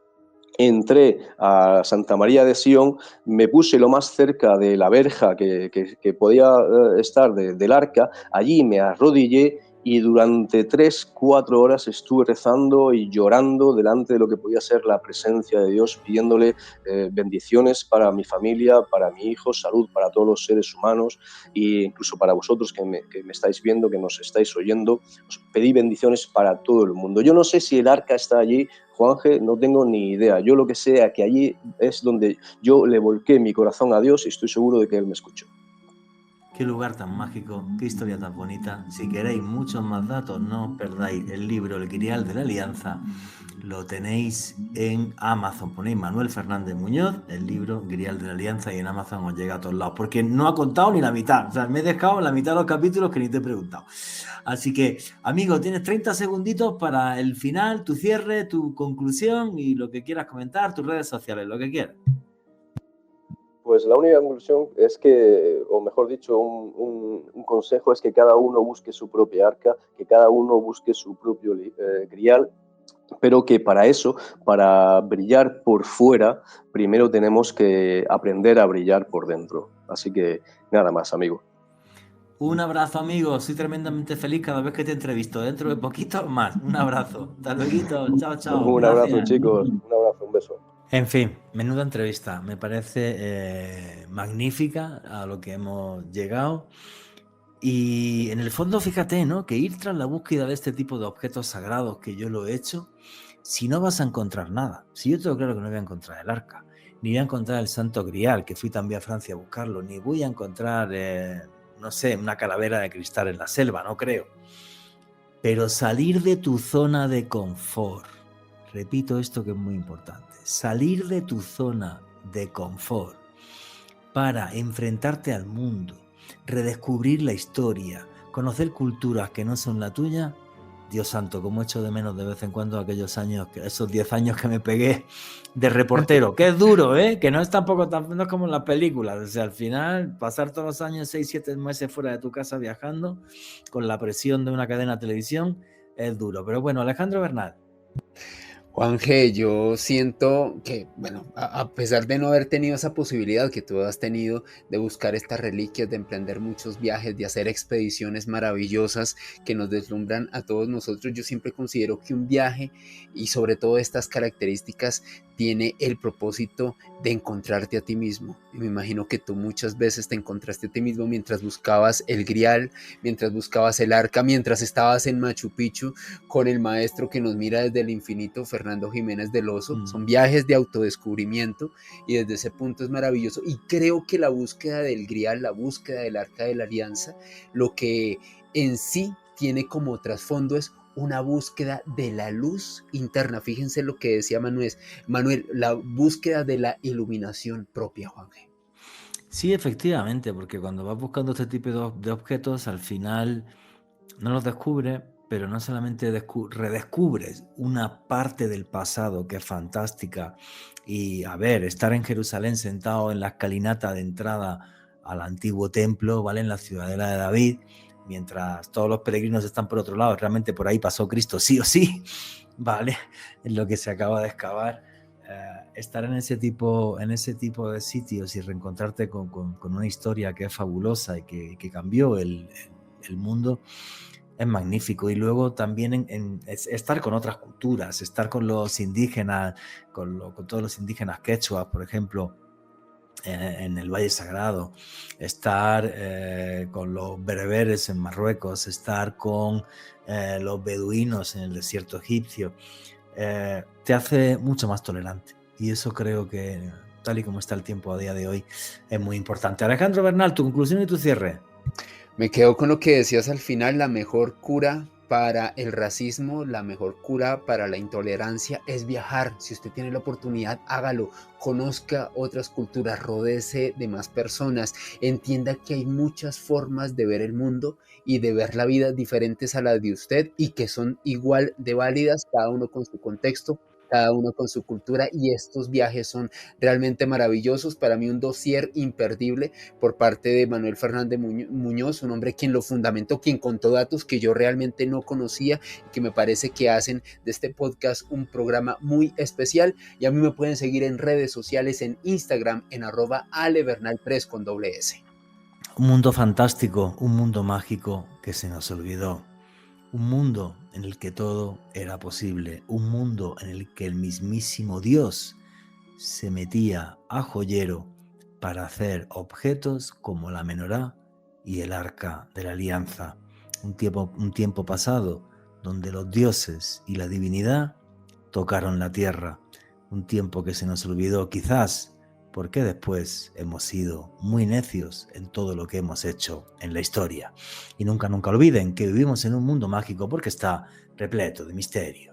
S4: entré a Santa María de Sion, me puse lo más cerca de la verja que podía estar del arca, allí me arrodillé y durante 3, 4 horas estuve rezando y llorando delante de lo que podía ser la presencia de Dios, pidiéndole bendiciones para mi familia, para mi hijo, salud para todos los seres humanos e incluso para vosotros que me estáis viendo, que nos estáis oyendo. Os pedí bendiciones para todo el mundo. Yo no sé si el arca está allí, Juanje, no tengo ni idea. Yo lo que sé es que allí es donde yo le volqué mi corazón a Dios y estoy seguro de que Él me escuchó.
S1: Qué lugar tan mágico, qué historia tan bonita. Si queréis muchos más datos, no os perdáis el libro El Grial de la Alianza. Lo tenéis en Amazon. Ponéis Manuel Fernández Muñoz, el libro Grial de la Alianza, y en Amazon os llega a todos lados. Porque no ha contado ni la mitad. O sea, me he dejado la mitad de los capítulos que ni te he preguntado. Así que, amigo, tienes 30 segunditos para el final, tu cierre, tu conclusión y lo que quieras comentar, tus redes sociales, lo que quieras.
S4: Pues la única conclusión es que, o mejor dicho, un consejo es que cada uno busque su propia arca, que cada uno busque su propio grial, pero que para eso, para brillar por fuera, primero tenemos que aprender a brillar por dentro. Así que nada más, amigo.
S1: Un abrazo, amigo. Soy tremendamente feliz cada vez que te entrevisto. Dentro de poquito más. Un abrazo. Hasta luego. Chao, chao.
S4: Un
S1: Gracias.
S4: abrazo, chicos. Un abrazo, un beso.
S1: En fin, menuda entrevista. Me parece magnífica a lo que hemos llegado. Y en el fondo, fíjate, ¿no? Que ir tras la búsqueda de este tipo de objetos sagrados, que yo lo he hecho, si no vas a encontrar nada. Si yo tengo claro que no voy a encontrar el arca, ni voy a encontrar el Santo Grial, que fui también a Francia a buscarlo, ni voy a encontrar, no sé, una calavera de cristal en la selva, no creo. Pero salir de tu zona de confort, repito esto que es muy importante, salir de tu zona de confort para enfrentarte al mundo, redescubrir la historia, conocer culturas que no son la tuya. Dios santo, cómo echo de menos de vez en cuando aquellos años, esos 10 años que me pegué de reportero, que es duro, que no es tampoco no es como en las películas. O sea, al final, pasar todos los años, 6, 7 meses fuera de tu casa viajando, con la presión de una cadena de televisión, es duro. Pero bueno, Alejandro Bernal.
S3: Juanje, yo siento que, bueno, a pesar de no haber tenido esa posibilidad que tú has tenido de buscar estas reliquias, de emprender muchos viajes, de hacer expediciones maravillosas que nos deslumbran a todos nosotros, yo siempre considero que un viaje y sobre todo estas características tiene el propósito de encontrarte a ti mismo. Y me imagino que tú muchas veces te encontraste a ti mismo mientras buscabas el Grial, mientras buscabas el arca, mientras estabas en Machu Picchu con el maestro que nos mira desde el infinito, Fernando Jiménez del Oso. Son viajes de autodescubrimiento y desde ese punto es maravilloso. Y creo que la búsqueda del Grial, la búsqueda del Arca de la Alianza, lo que en sí tiene como trasfondo es una búsqueda de la luz interna. Fíjense lo que decía Manuel, la búsqueda de la iluminación propia, Juanje.
S1: Sí, efectivamente, porque cuando vas buscando este tipo de objetos, al final no los descubres, pero no solamente redescubres una parte del pasado que es fantástica. Y a ver, estar en Jerusalén sentado en la escalinata de entrada al antiguo templo, ¿vale? En la ciudadela de David, mientras todos los peregrinos están por otro lado, realmente por ahí pasó Cristo sí o sí, ¿vale? En lo que se acaba de excavar. Estar en ese tipo de sitios y reencontrarte con una historia que es fabulosa y que cambió el mundo es magnífico. Y luego también estar con otras culturas, estar con los indígenas, con todos los indígenas quechuas, por ejemplo, en el Valle Sagrado, estar con los bereberes en Marruecos, estar con los beduinos en el desierto egipcio, te hace mucho más tolerante. Y eso creo que, tal y como está el tiempo a día de hoy, es muy importante. Alejandro Bernal, tu conclusión y tu cierre.
S3: Me quedo con lo que decías al final, la mejor cura para el racismo, la mejor cura para la intolerancia es viajar. Si usted tiene la oportunidad, hágalo, conozca otras culturas, rodéese de más personas, entienda que hay muchas formas de ver el mundo y de ver la vida diferentes a las de usted y que son igual de válidas, cada uno con su contexto, cada uno con su cultura, y estos viajes son realmente maravillosos. Para mí un dossier imperdible por parte de Manuel Fernández Muñoz, un hombre quien lo fundamentó, quien contó datos que yo realmente no conocía y que me parece que hacen de este podcast un programa muy especial. Y a mí me pueden seguir en redes sociales, en Instagram, en @alebernal3 con doble S.
S1: Un mundo fantástico, un mundo mágico que se nos olvidó. Un mundo en el que todo era posible, un mundo en el que el mismísimo Dios se metía a joyero para hacer objetos como la menorá y el arca de la alianza. Un tiempo pasado donde los dioses y la divinidad tocaron la tierra. Un tiempo que se nos olvidó, quizás porque después hemos sido muy necios en todo lo que hemos hecho en la historia. Y nunca olviden que vivimos en un mundo mágico porque está repleto de misterio.